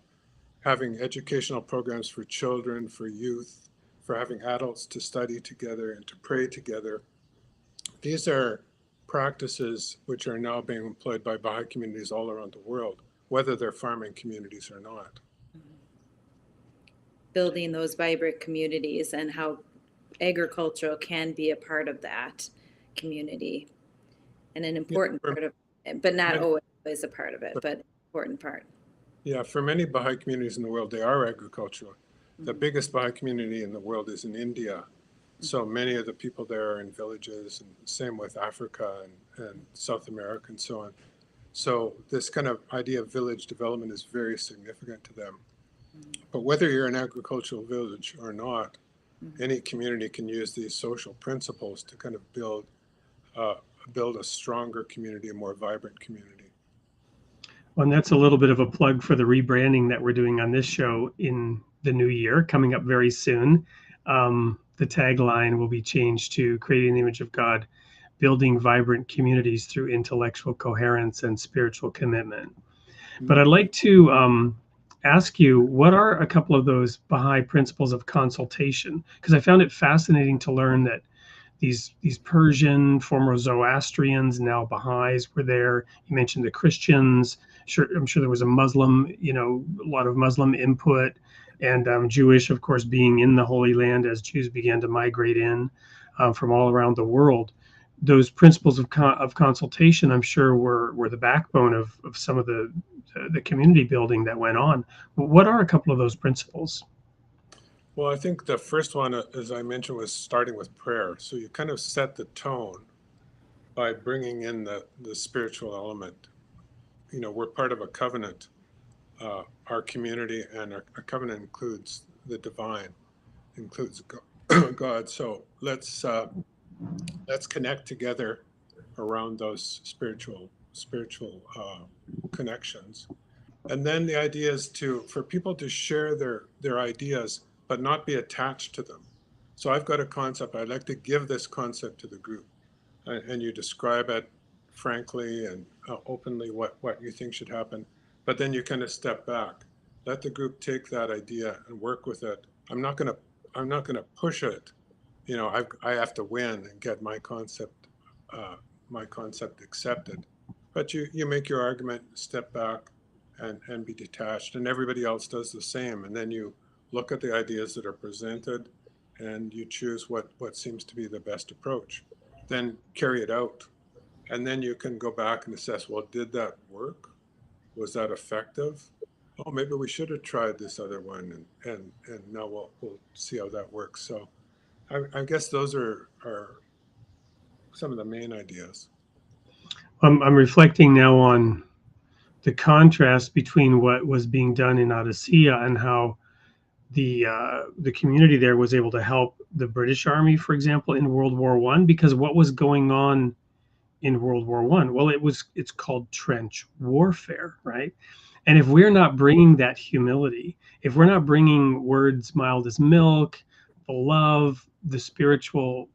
having educational programs for children, for youth, for having adults to study together and to pray together. These are practices which are now being employed by Baha'i communities all around the world, whether they're farming communities or not. Building those vibrant communities and how agriculture can be a part of that community and an important part of it, but not always a part of it, but important part. Yeah, for many Baha'i communities in the world, they are agricultural. The biggest Baha'i community in the world is in India. So many of the people there are in villages, and same with Africa and South America and so on. So this kind of idea of village development is very significant to them. But whether you're an agricultural village or not, any community can use these social principles to kind of build a stronger community, a more vibrant community. Well, and that's a little bit of a plug for the rebranding that we're doing on this show in the new year, coming up very soon. The tagline will be changed to Creating the Image of God, Building Vibrant Communities Through Intellectual Coherence and Spiritual Commitment. But I'd like to ask you, what are a couple of those Baha'i principles of consultation? Because I found it fascinating to learn that these Persian, former Zoroastrians, now Baha'is were there. You mentioned the Christians. I'm sure there was a Muslim, a lot of Muslim input, and Jewish, of course, being in the Holy Land as Jews began to migrate in from all around the world. Those principles of consultation, I'm sure, were the backbone of some of the community building that went on. What are a couple of those principles? Well, I think the first one, as I mentioned, was starting with prayer. So you kind of set the tone by bringing in the spiritual element. We're part of a covenant. Our community and our covenant includes the divine, includes God. So let's connect together around those spiritual connections. And then the idea is for people to share their ideas, but not be attached to them. So I've got a concept. I'd like to give this concept to the group, and you describe it frankly and openly what you think should happen. But then you kind of step back, let the group take that idea and work with it. I'm not gonna push it. I have to win and get my concept accepted. But you make your argument, step back, and be detached, and everybody else does the same. And then you look at the ideas that are presented, and you choose what seems to be the best approach. Then carry it out, and then you can go back and assess. Well, did that work? Was that effective? Oh, maybe we should have tried this other one, and now we'll see how that works. So, I guess those are some of the main ideas. I'm reflecting now on the contrast between what was being done in Adasiyyih and how the community there was able to help the British Army, for example, in World War I, because what was going on in World War I? Well, it's called trench warfare, right? And if we're not bringing that humility, if we're not bringing words mild as milk, the love, the spiritual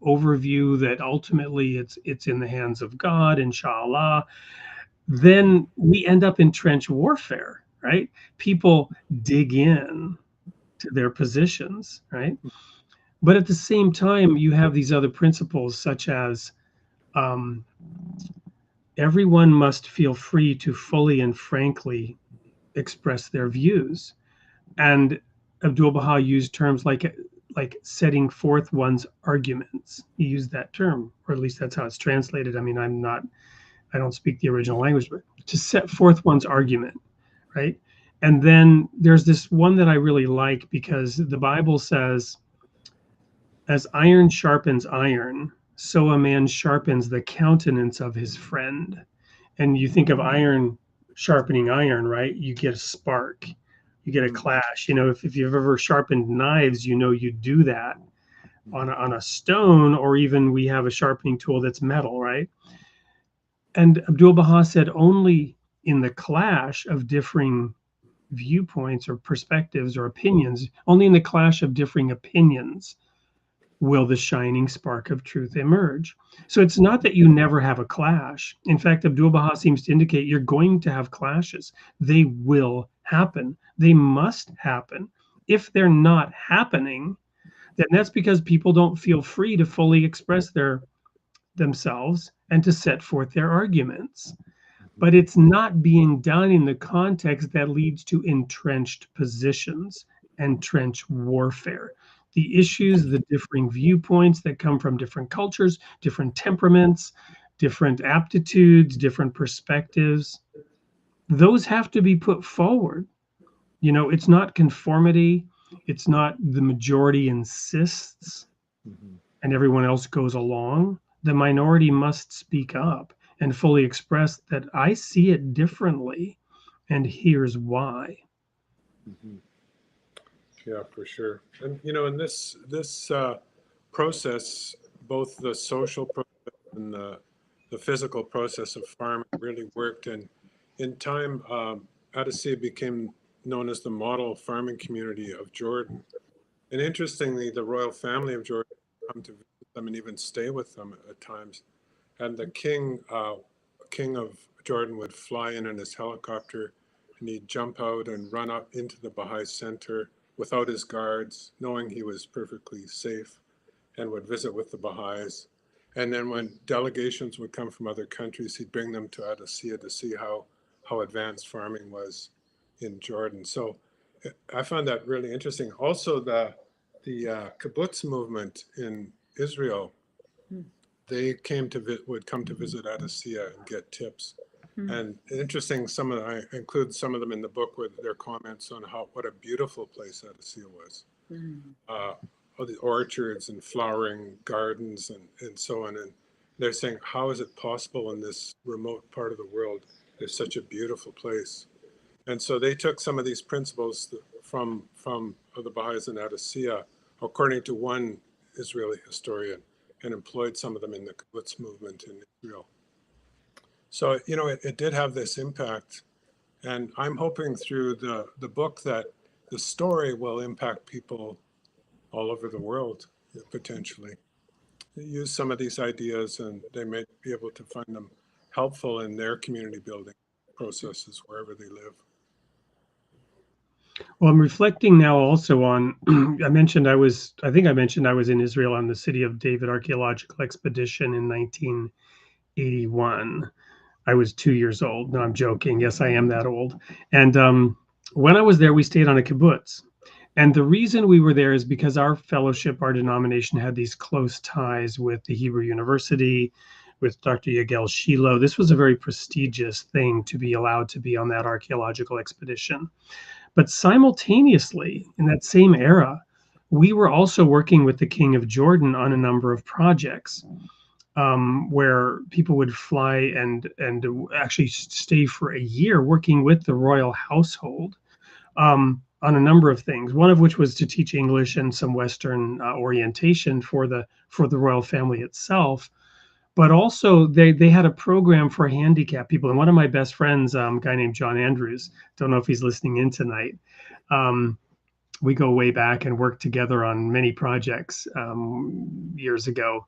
overview that ultimately it's in the hands of God, inshallah, then we end up in trench warfare, right? People dig in to their positions, right? But at the same time, you have these other principles such as everyone must feel free to fully and frankly express their views. And Abdu'l-Bahá used terms like setting forth one's arguments. He used that term, or at least that's how it's translated. I mean, I don't speak the original language, but to set forth one's argument, right? And then there's this one that I really like, because the Bible says, as iron sharpens iron, so a man sharpens the countenance of his friend. And you think of iron sharpening iron, right? You get a spark, you get a clash. If you've ever sharpened knives, you do that on a stone, or even we have a sharpening tool that's metal, right? And Abdu'l-Bahá said only in the clash of differing viewpoints or perspectives or opinions, only in the clash of differing opinions will the shining spark of truth emerge. So it's not that you never have a clash. In fact, Abdu'l-Bahá seems to indicate you're going to have clashes. They will happen. They must happen. If they're not happening, then that's because people don't feel free to fully express themselves and to set forth their arguments. But it's not being done in the context that leads to entrenched positions and trench warfare. The issues, the differing viewpoints that come from different cultures, different temperaments, different aptitudes, different perspectives, those have to be put forward. You know, it's not conformity, it's not the majority insists and everyone else goes along. The minority must speak up and fully express that I see it differently, and here's why. Yeah, for sure. And you know, in this process, both the social process and the physical process of farming really worked. And in time, Adasiyyih became known as the model farming community of Jordan. And interestingly, the royal family of Jordan come to visit them and even stay with them at times. And the king of Jordan would fly in his helicopter, and he'd jump out and run up into the Bahá'í center without his guards, knowing he was perfectly safe, and would visit with the Baha'is. And then when delegations would come from other countries, he'd bring them to Adasiyyih to see how advanced farming was in Jordan. So I found that really interesting. Also, the kibbutz movement in Israel, they would come to visit Adasiyyih and get tips. And interesting, I include some of them in the book with their comments on what a beautiful place Adasiyyih was. All the orchards and flowering gardens and so on. And they're saying, how is it possible in this remote part of the world, there's such a beautiful place? And so they took some of these principles from the Baha'is in Adasiyyih, according to one Israeli historian, and employed some of them in the kibbutz movement in Israel. So, you know, it did have this impact. And I'm hoping through the book that the story will impact people all over the world, potentially. They use some of these ideas, and they may be able to find them helpful in their community building processes wherever they live. Well, I'm reflecting now also on, I think I mentioned I was in Israel on the City of David archaeological expedition in 1981. I was 2 years old. No, I'm joking. Yes, I am that old. And when I was there, we stayed on a kibbutz. And the reason we were there is because our fellowship, our denomination, had these close ties with the Hebrew University, with Dr. Yagel Shiloh. This was a very prestigious thing to be allowed to be on that archaeological expedition. But simultaneously, in that same era, we were also working with the King of Jordan on a number of projects where people would fly and actually stay for a year working with the royal household on a number of things. One of which was to teach English and some Western orientation for the royal family itself. But also they had a program for handicapped people. And one of my best friends, a guy named John Andrews, don't know if he's listening in tonight. We go way back and worked together on many projects years ago.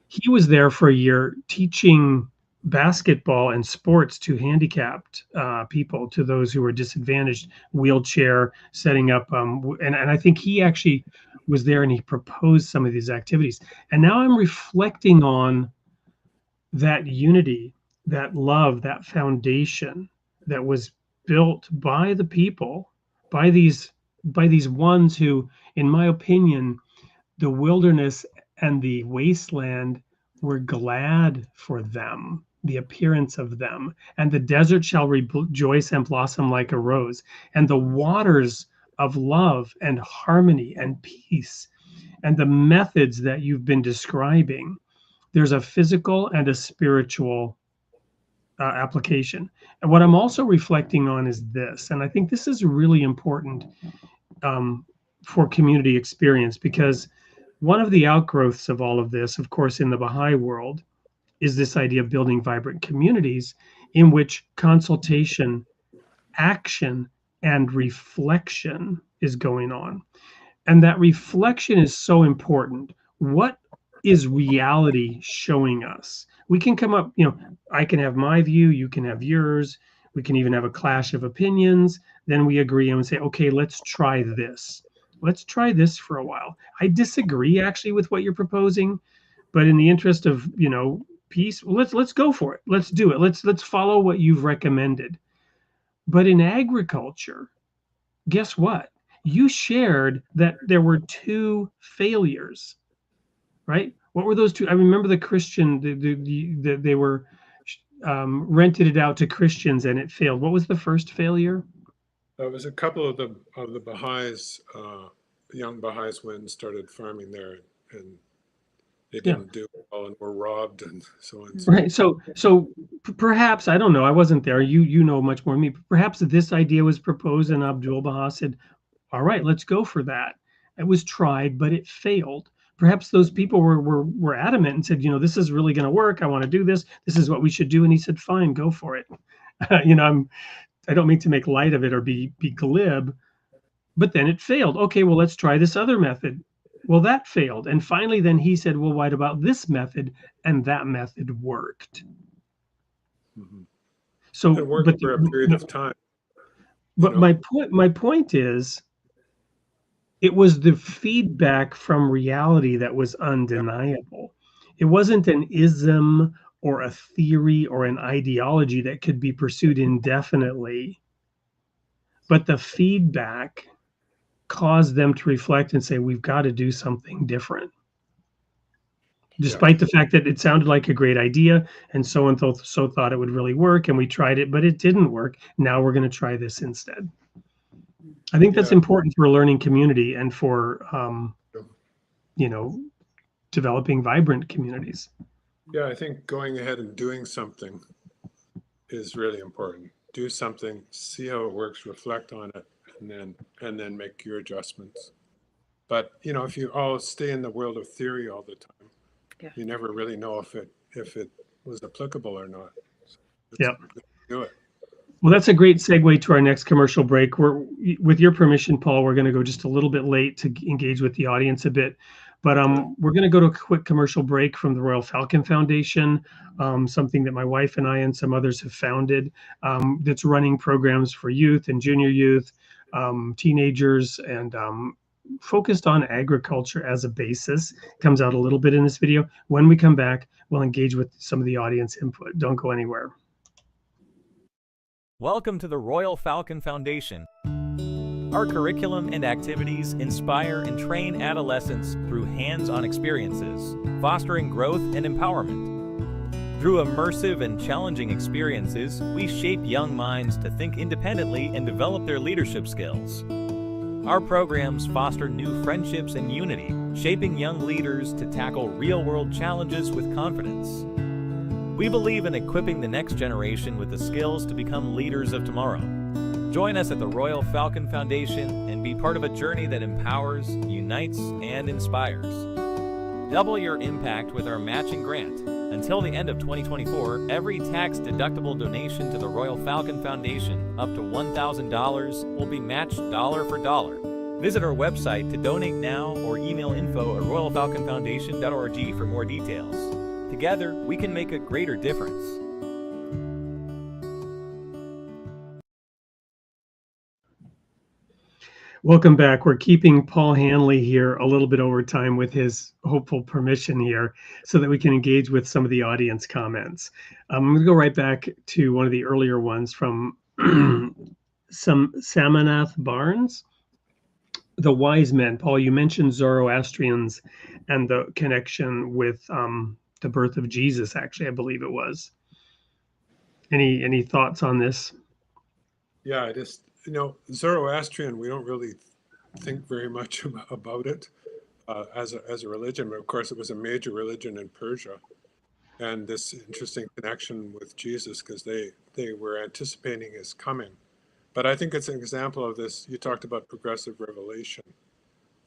He was there for a year teaching basketball and sports to handicapped people, to those who were disadvantaged, wheelchair, setting up. And I think he actually was there and he proposed some of these activities. And now I'm reflecting on that unity, that love, that foundation that was built by the people, by these ones who, in my opinion, the wilderness and the wasteland were glad for them, the appearance of them. And the desert shall rejoice and blossom like a rose. And the waters of love and harmony and peace, and the methods that you've been describing, there's a physical and a spiritual application. And what I'm also reflecting on is this, and I think this is really important for community experience, because one of the outgrowths of all of this, of course, in the Baha'i world, is this idea of building vibrant communities in which consultation, action, and reflection is going on. And that reflection is so important. What is reality showing us? We can come up, I can have my view, you can have yours. We can even have a clash of opinions. Then we agree and we say, okay, let's try this. let's try this for a while. I disagree actually with what you're proposing, but in the interest of, peace, let's go for it. Let's do it. Let's follow what you've recommended. But in agriculture, guess what? You shared that there were two failures, right? What were those two? I remember the Christian, they were rented it out to Christians and it failed. What was the first failure? There was a couple of the Baha'is, young Baha'is, went and started farming there, and they didn't do well and were robbed and so on. Right. So perhaps, I don't know, I wasn't there. You know much more than me. Perhaps this idea was proposed and Abdu'l-Bahá said, all right, let's go for that. It was tried, but it failed. Perhaps those people were adamant and said, this is really going to work. I want to do this. This is what we should do. And he said, fine, go for it. I don't mean to make light of it or be glib, but then it failed. Okay, well, let's try this other method. Well, that failed. And finally, then he said, well, what about this method? And that method worked. Mm-hmm. So it worked for a period of time. But my point is, it was the feedback from reality that was undeniable. It wasn't an ism or a theory or an ideology that could be pursued indefinitely, but the feedback caused them to reflect and say, we've got to do something different. Despite the fact that it sounded like a great idea and so thought it would really work, and we tried it, but it didn't work. Now we're going to try this instead. I think that's important for a learning community and for, developing vibrant communities. Yeah, I think going ahead and doing something is really important. Do something, see how it works, reflect on it, and then make your adjustments. But if you all stay in the world of theory all the time, you never really know if it was applicable or not. So do it. Well, that's a great segue to our next commercial break. With your permission, Paul, we're going to go just a little bit late to engage with the audience a bit. But we're going to go to a quick commercial break from the Royal Falcon Foundation, something that my wife and I and some others have founded, that's running programs for youth and junior youth, teenagers, and focused on agriculture as a basis. Comes out a little bit in this video. When we come back, we'll engage with some of the audience input. Don't go anywhere. Welcome to the Royal Falcon Foundation. Our curriculum and activities inspire and train adolescents through hands-on experiences, fostering growth and empowerment. Through immersive and challenging experiences, we shape young minds to think independently and develop their leadership skills. Our programs foster new friendships and unity, shaping young leaders to tackle real-world challenges with confidence. We believe in equipping the next generation with the skills to become leaders of tomorrow. Join us at the Royal Falcon Foundation and be part of a journey that empowers, unites, and inspires. Double your impact with our matching grant. Until the end of 2024, every tax-deductible donation to the Royal Falcon Foundation up to $1,000 will be matched dollar for dollar. Visit our website to donate now or email info@royalfalconfoundation.org for more details. Together, we can make a greater difference. Welcome back. We're keeping Paul Hanley here a little bit over time with his hopeful permission here so that we can engage with some of the audience comments. I'm going to go right back to one of the earlier ones from Samanath Barnes. The wise men. Paul, you mentioned Zoroastrians and the connection with the birth of Jesus, actually, I believe it was. Any thoughts on this? Yeah, I just, Zoroastrian, we don't really think very much about it as a religion, but of course it was a major religion in Persia. And this interesting connection with Jesus, because they were anticipating his coming. But I think it's an example of this. You talked about progressive revelation,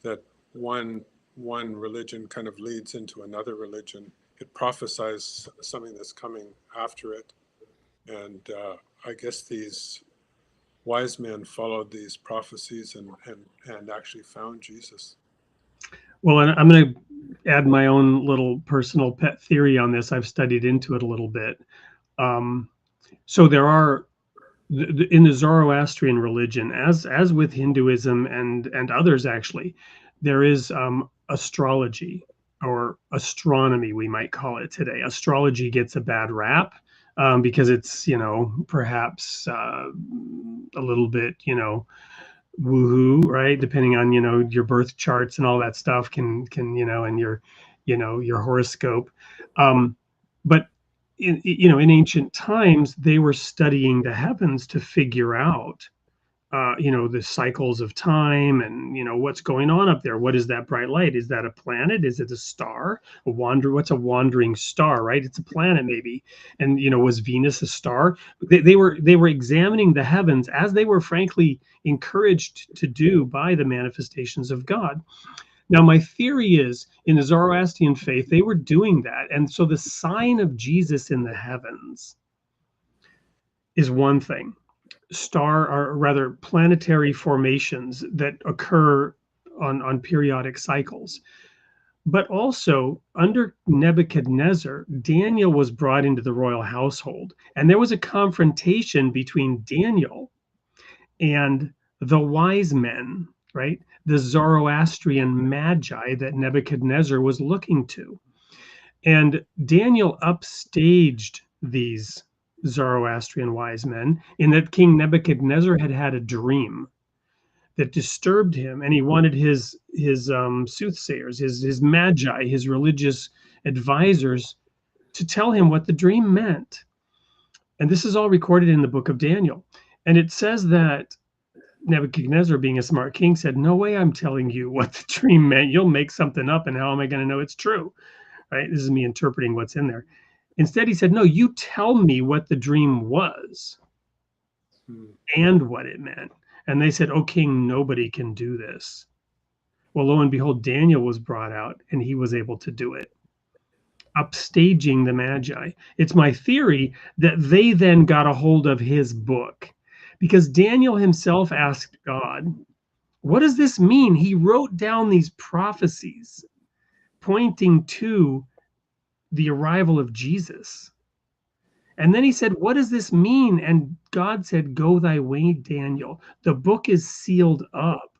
that one religion kind of leads into another religion. It prophesies something that's coming after it. And I guess these wise men followed these prophecies and actually found Jesus. Well, and I'm going to add my own little personal pet theory on this. I've studied into it a little bit. So there are in the Zoroastrian religion, as with Hinduism and others actually, there is astrology or astronomy, we might call it today. Astrology gets a bad rap because it's, perhaps a little bit, woohoo, right? Depending on, your birth charts and all that stuff and your horoscope. But in ancient times, they were studying the heavens to figure out, the cycles of time and, what's going on up there. What is that bright light? Is that a planet? Is it a star? What's a wandering star, right? It's a planet maybe. And, was Venus a star? They were examining the heavens as they were frankly encouraged to do by the manifestations of God. Now, my theory is in the Zoroastrian faith, they were doing that. And so the sign of Jesus in the heavens is one thing. Star, or rather planetary formations that occur on periodic cycles. But also under Nebuchadnezzar, Daniel was brought into the royal household. And there was a confrontation between Daniel and the wise men, right? The Zoroastrian magi that Nebuchadnezzar was looking to. And Daniel upstaged these Zoroastrian wise men in that King Nebuchadnezzar had had a dream that disturbed him, and he wanted his soothsayers, his magi, his religious advisors to tell him what the dream meant. And this is all recorded in the book of Daniel. And it says that Nebuchadnezzar, being a smart king, said, "No way I'm telling you what the dream meant. You'll make something up, and how am I going to know it's true?" Right? This is me interpreting what's in there. Instead, he said, "No, you tell me what the dream was and what it meant." And they said, "Oh, king, nobody can do this." Well, lo and behold, Daniel was brought out and he was able to do it, upstaging the magi. It's my theory that they then got a hold of his book because Daniel himself asked God, "What does this mean?" He wrote down these prophecies pointing to the arrival of Jesus. And then he said, "What does this mean?" And God said, "Go thy way, Daniel. The book is sealed up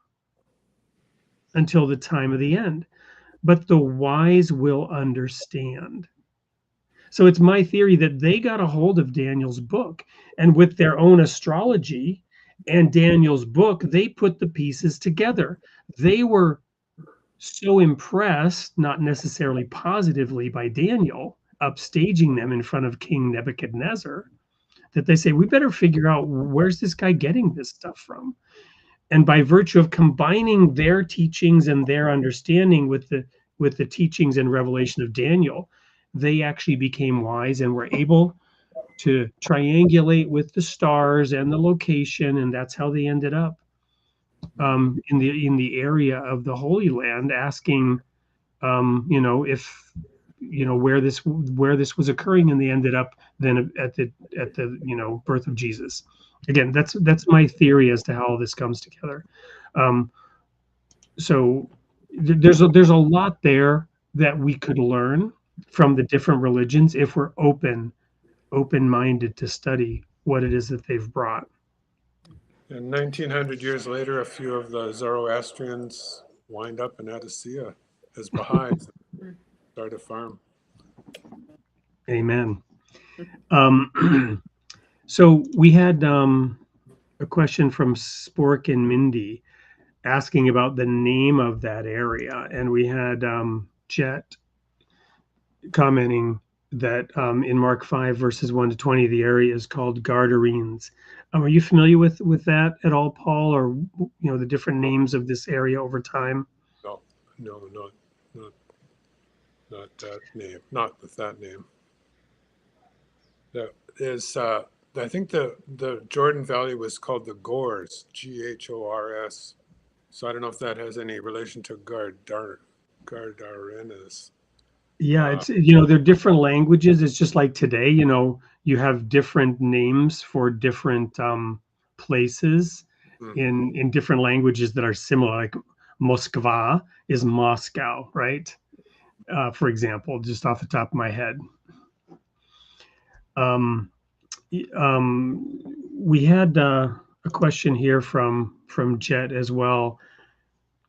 until the time of the end, but the wise will understand." So it's my theory that they got a hold of Daniel's book, and with their own astrology and Daniel's book, they put the pieces together. They were so impressed, not necessarily positively, by Daniel upstaging them in front of King Nebuchadnezzar, that they say, "We better figure out where's this guy getting this stuff from." And by virtue of combining their teachings and their understanding with the teachings and revelation of Daniel, they actually became wise and were able to triangulate with the stars and the location, and that's how they ended up in the area of the Holy Land, asking, if where this was occurring, and they ended up then at the birth of Jesus. Again, that's my theory as to how all this comes together. So there's a lot there that we could learn from the different religions if we're open-minded to study what it is that they've brought. And 1900 years later, a few of the Zoroastrians wind up in Adasiyyih as Bahá'ís, start a farm. Amen. So we had a question from Spork and Mindy asking about the name of that area, and we had Jet commenting that in Mark 5 verses 1 to 20, the area is called Gadarenes. Are you familiar with that at all, Paul, or the different names of this area over time? No, not that name. Not with that name. That is, I think the Jordan Valley was called the Gors, Ghors. So I don't know if that has any relation to Gadarenes. Yeah, it's they're different languages. It's just like today, you have different names for different places in different languages that are similar. Like Moskva is Moscow, right? For example, just off the top of my head. We had a question here from Jet as well.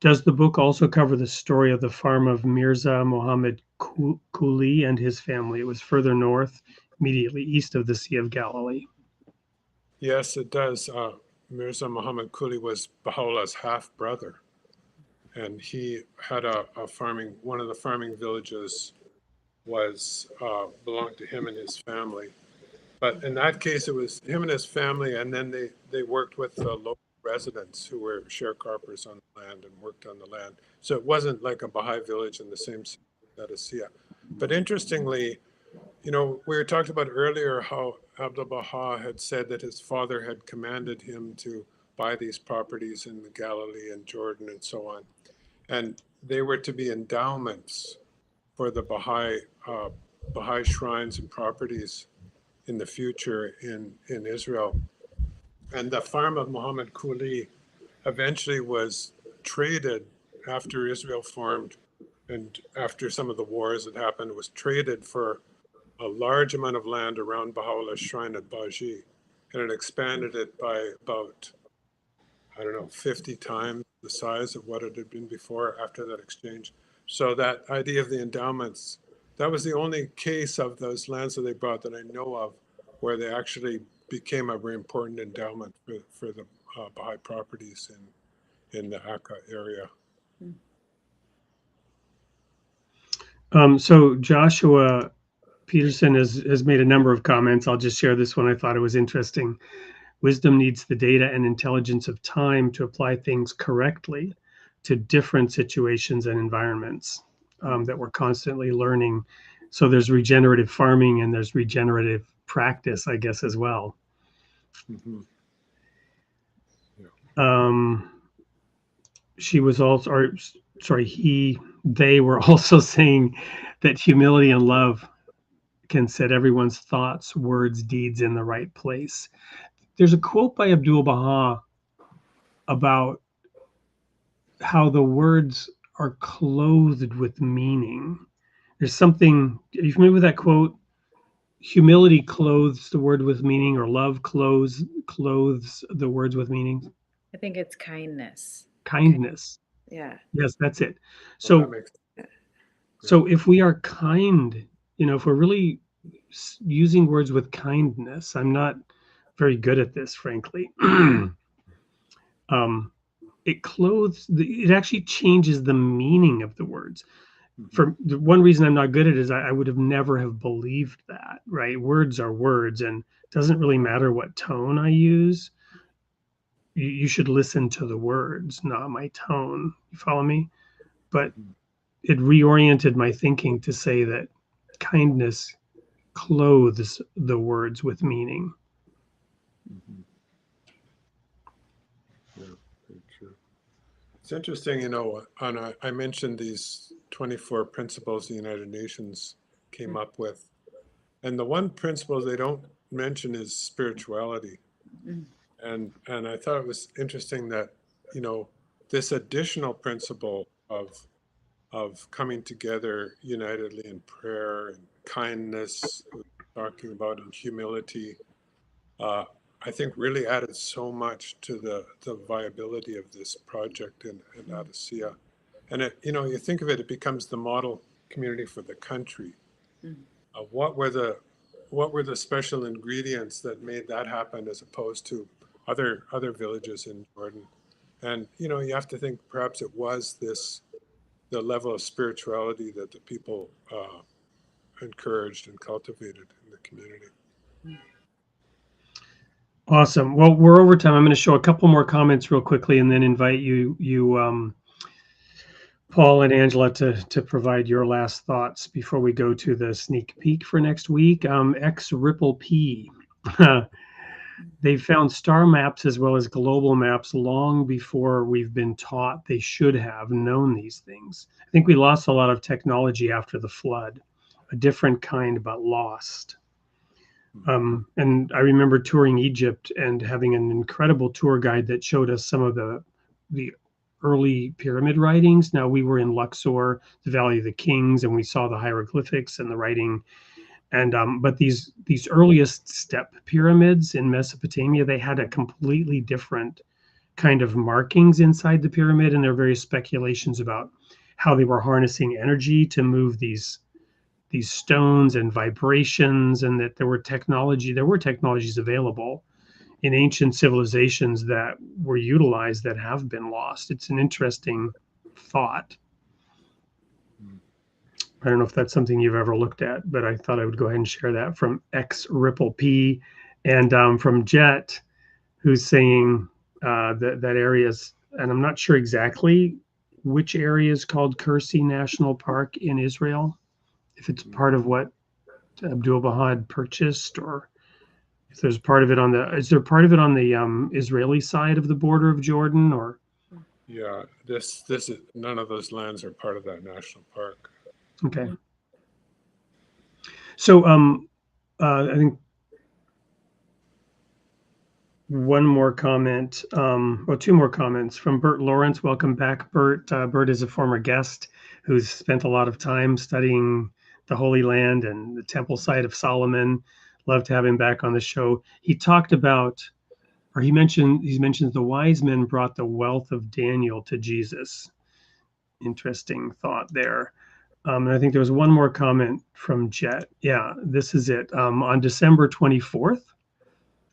Does the book also cover the story of the farm of Mirza Muhammad Quli and his family? It was further north, immediately east of the Sea of Galilee. Yes, it does. Mirza Muhammad Quli was Baha'u'llah's half brother, and he had a farming. One of the farming villages was belonged to him and his family. But in that case, it was him and his family, and then they worked with the local residents who were sharecroppers on the land and worked on the land. So it wasn't like a Baha'i village in the same sense as Adasiyyih. But interestingly, you know, we were talked about earlier how Abdu'l-Bahá had said that his father had commanded him to buy these properties in the Galilee and Jordan and so on. And they were to be endowments for the Baha'i shrines and properties in the future in Israel. And the farm of Muhammad Quli eventually was traded after Israel formed and after some of the wars that happened, was traded for a large amount of land around Baha'u'llah's shrine at Bahá'í. And it expanded it by about, 50 times the size of what it had been before after that exchange. So that idea of the endowments, that was the only case of those lands that they bought that I know of where they actually became a very important endowment for the Baha'i properties in the Akka area. So Joshua Peterson has made a number of comments. I'll just share this one. I thought it was interesting. Wisdom needs the data and intelligence of time to apply things correctly to different situations and environments that we're constantly learning. So there's regenerative farming and there's regenerative practice, I guess, as well. Mm-hmm. She was also, or sorry, they were also saying that humility and love can set everyone's thoughts, words, deeds in the right place. There's a quote by Abdu'l-Bahá about how the words are clothed with meaning. There's something, are you familiar with that quote? Humility clothes the word with meaning, or love clothes the words with meaning. I think it's kindness. Kindness. Yeah. Yes, that's it. Well, So if we are kind, if we're really using words with kindness, I'm not very good at this, frankly. It actually changes the meaning of the words. For the one reason I'm not good at it is I would have never have believed that, right? Words are words, and it doesn't really matter what tone I use. You should listen to the words, not my tone. You follow me? But it reoriented my thinking to say that kindness clothes the words with meaning. Mm-hmm. Yeah, very true. It's interesting, I mentioned these 24 principles the United Nations came up with. And the one principle they don't mention is spirituality. And I thought it was interesting that, this additional principle of coming together unitedly in prayer and kindness, talking about, and humility, I think really added so much to the viability of this project in Adasiyyih. And you think of it, it becomes the model community for the country. What were the special ingredients that made that happen as opposed to other villages in Jordan? And you have to think perhaps it was the level of spirituality that the people encouraged and cultivated in the community. Awesome. Well, we're over time. I'm going to show a couple more comments real quickly and then invite you Paul and Angela to provide your last thoughts before we go to the sneak peek for next week. X Ripple P. They found star maps as well as global maps long before we've been taught they should have known these things. I think we lost a lot of technology after the flood, a different kind, but lost. And I remember touring Egypt and having an incredible tour guide that showed us some of the early pyramid writings. Now, we were in Luxor, the Valley of the Kings, and we saw the hieroglyphics and the writing And but these earliest step pyramids in Mesopotamia, they had a completely different kind of markings inside the pyramid, and there are various speculations about how they were harnessing energy to move these stones and vibrations, and that there were technologies available in ancient civilizations that were utilized that have been lost. It's an interesting thought. I don't know if that's something you've ever looked at, but I thought I would go ahead and share that from X Ripple P, and from Jet, who's saying that area's, and I'm not sure exactly which area is called Kursi National Park in Israel, if it's part of what Abdu'l-Bahá had purchased, or if there's part of it on the, is there part of it on the Israeli side of the border of Jordan, or? Yeah, this is, none of those lands are part of that national park. Okay. So I think one more comment, well, two more comments from Bert Lawrence. Welcome back, Bert. Bert is a former guest who's spent a lot of time studying the Holy Land and the temple site of Solomon. Love to have him back on the show. He talked about, or he mentioned the wise men brought the wealth of Daniel to Jesus. Interesting thought there. And I think there was one more comment from Jet. Yeah, this is it. On December 24th,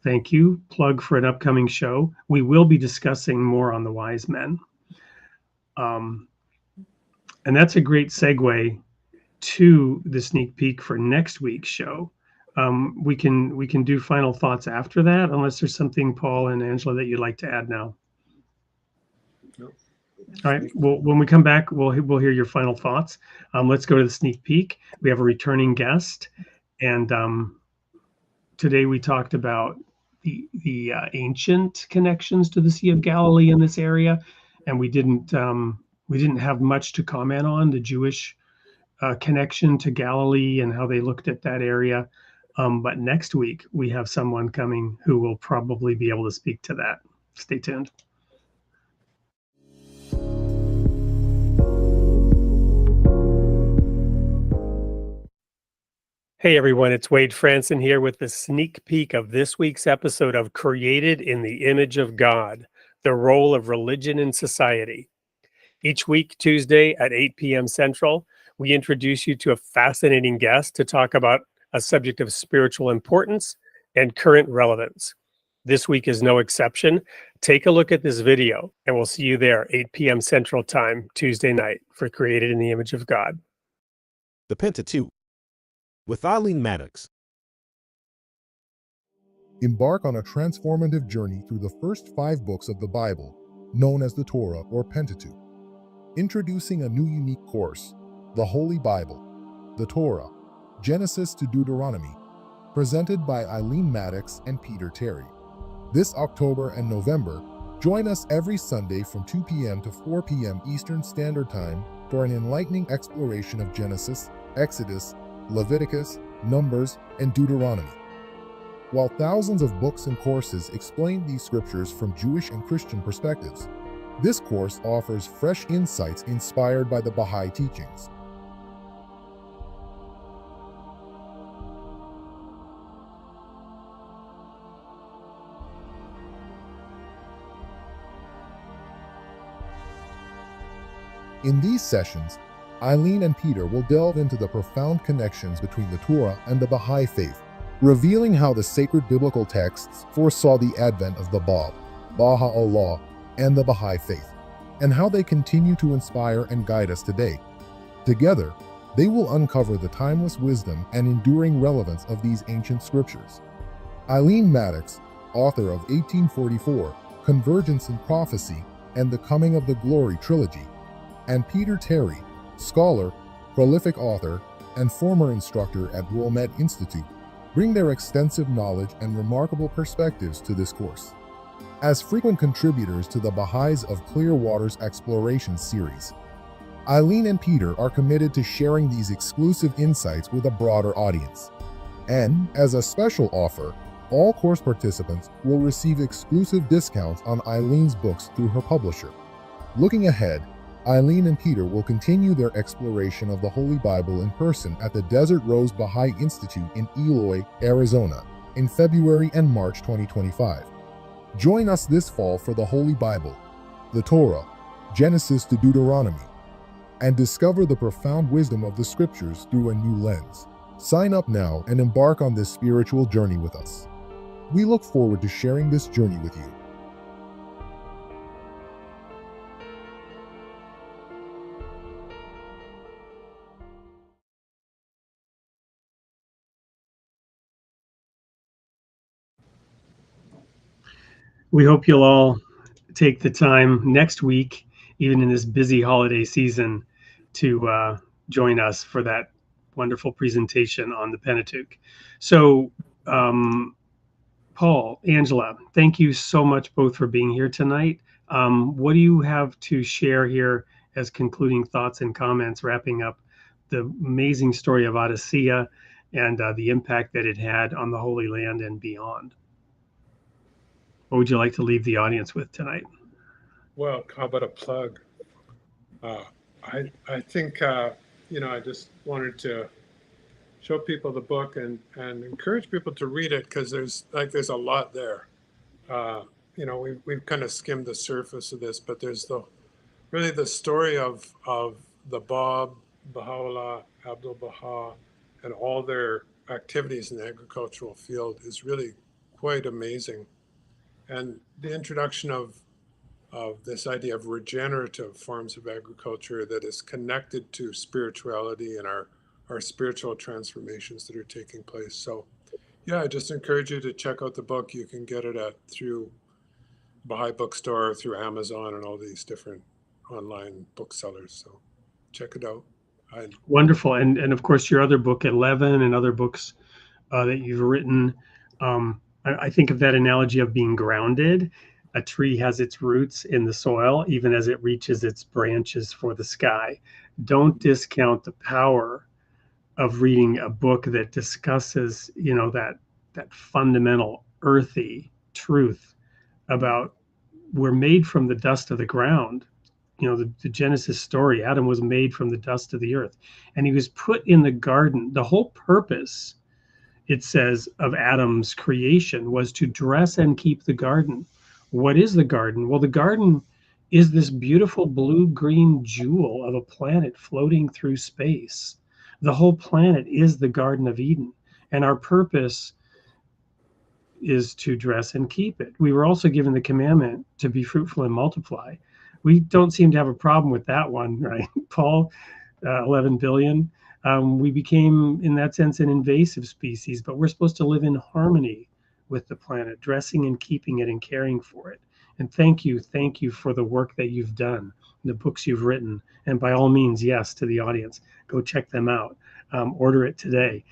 thank you, plug for an upcoming show, we will be discussing more on the wise men. And that's a great segue to the sneak peek for next week's show. We can do final thoughts after that, unless there's something, Paul and Angela, that you'd like to add now. Nope. All right. Well, when we come back, we'll hear your final thoughts. Let's go to the sneak peek. We have a returning guest, and today we talked about the ancient connections to the Sea of Galilee in this area, and we didn't have much to comment on the Jewish connection to Galilee and how they looked at that area. But next week we have someone coming who will probably be able to speak to that. Stay tuned. Hey everyone, it's Wade Franson here with the sneak peek of this week's episode of Created in the Image of God, the Role of Religion in Society. Each week, Tuesday at 8 p.m. Central, we introduce you to a fascinating guest to talk about a subject of spiritual importance and current relevance. This week is no exception. Take a look at this video, and we'll see you there, 8 p.m. Central Time, Tuesday night, for Created in the Image of God. The Pentateuch, with Eileen Maddox. Embark on a transformative journey through the first 5 books of the Bible, known as the Torah or Pentateuch. Introducing a new unique course, the Holy Bible, the Torah, Genesis to Deuteronomy, presented by Eileen Maddox and Peter Terry. This October and November, join us every Sunday from 2 p.m. to 4 p.m. Eastern Standard Time for an enlightening exploration of Genesis, Exodus, Leviticus, Numbers, and Deuteronomy. While thousands of books and courses explain these scriptures from Jewish and Christian perspectives, this course offers fresh insights inspired by the Bahá'í teachings. In these sessions, Eileen and Peter will delve into the profound connections between the Torah and the Bahá'í faith, revealing how the sacred biblical texts foresaw the advent of the Bab, Baha'u'llah, and the Bahá'í faith, and how they continue to inspire and guide us today. Together, they will uncover the timeless wisdom and enduring relevance of these ancient scriptures. Eileen Maddox, author of 1844, Convergence in Prophecy, and The Coming of the Glory trilogy, and Peter Terry, scholar, prolific author, and former instructor at Wilmette Institute, bring their extensive knowledge and remarkable perspectives to this course. As frequent contributors to the Baha'is of Clear Waters Exploration series, Eileen and Peter are committed to sharing these exclusive insights with a broader audience. And, as a special offer, all course participants will receive exclusive discounts on Eileen's books through her publisher. Looking ahead, Eileen and Peter will continue their exploration of the Holy Bible in person at the Desert Rose Bahá'í Institute in Eloy, Arizona, in February and March 2025. Join us this fall for the Holy Bible, the Torah, Genesis to Deuteronomy, and discover the profound wisdom of the Scriptures through a new lens. Sign up now and embark on this spiritual journey with us. We look forward to sharing this journey with you. We hope you'll all take the time next week, even in this busy holiday season, to join us for that wonderful presentation on the Pentateuch. So, Paul, Angela, thank you so much both for being here tonight. What do you have to share here as concluding thoughts and comments, wrapping up the amazing story of Adasiyyih and the impact that it had on the Holy Land and beyond? What would you like to leave the audience with tonight? Well, how about a plug? I think, I just wanted to show people the book and encourage people to read it, because there's a lot there. We've kind of skimmed the surface of this, but there's really the story of the Bab, Baha'u'llah, Abdu'l-Bahá, and all their activities in the agricultural field is really quite amazing. And the introduction of this idea of regenerative forms of agriculture that is connected to spirituality and our spiritual transformations that are taking place. So, yeah, I just encourage you to check out the book. You can get it through Baha'i Bookstore, through Amazon, and all these different online booksellers. So, check it out. Wonderful, and of course your other book, 11, and other books that you've written. I think of that analogy of being grounded. A tree has its roots in the soil, even as it reaches its branches for the sky. Don't discount the power of reading a book that discusses, that fundamental earthy truth about we're made from the dust of the ground. The Genesis story, Adam was made from the dust of the earth, and he was put in the garden. The whole purpose, it says, of Adam's creation was to dress and keep the garden. What is the garden? Well, the garden is this beautiful blue-green jewel of a planet floating through space. The whole planet is the Garden of Eden, and our purpose is to dress and keep it. We were also given the commandment to be fruitful and multiply. We don't seem to have a problem with that one, right, Paul? 11 billion. We became, in that sense, an invasive species, but we're supposed to live in harmony with the planet, dressing and keeping it and caring for it. And thank you for the work that you've done, the books you've written. And by all means, yes, to the audience, go check them out. Order it today.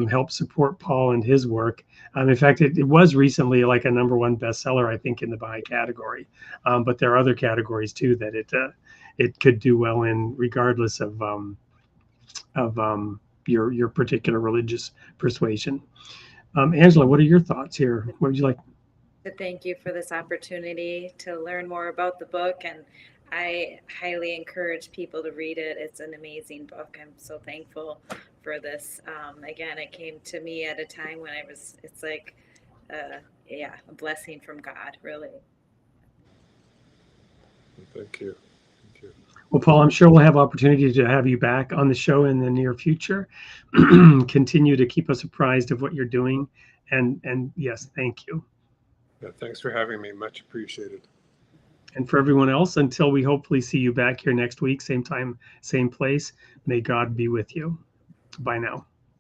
Help support Paul and his work. In fact, it was recently like a #1 bestseller, I think, in the Bahá'í category. But there are other categories too that it could do well in, regardless of your particular religious persuasion. Angela, what are your thoughts here? What would you like? Thank you for this opportunity to learn more about the book, and I highly encourage people to read it. It's an amazing book. I'm so thankful for this. Again, it came to me at a time when it's like, a blessing from God, really. Thank you. Well, Paul, I'm sure we'll have opportunity to have you back on the show in the near future. Continue to keep us apprised of what you're doing. And yes, thank you. Yeah, thanks for having me. Much appreciated. And for everyone else, until we hopefully see you back here next week, same time, same place, may God be with you. Bye now.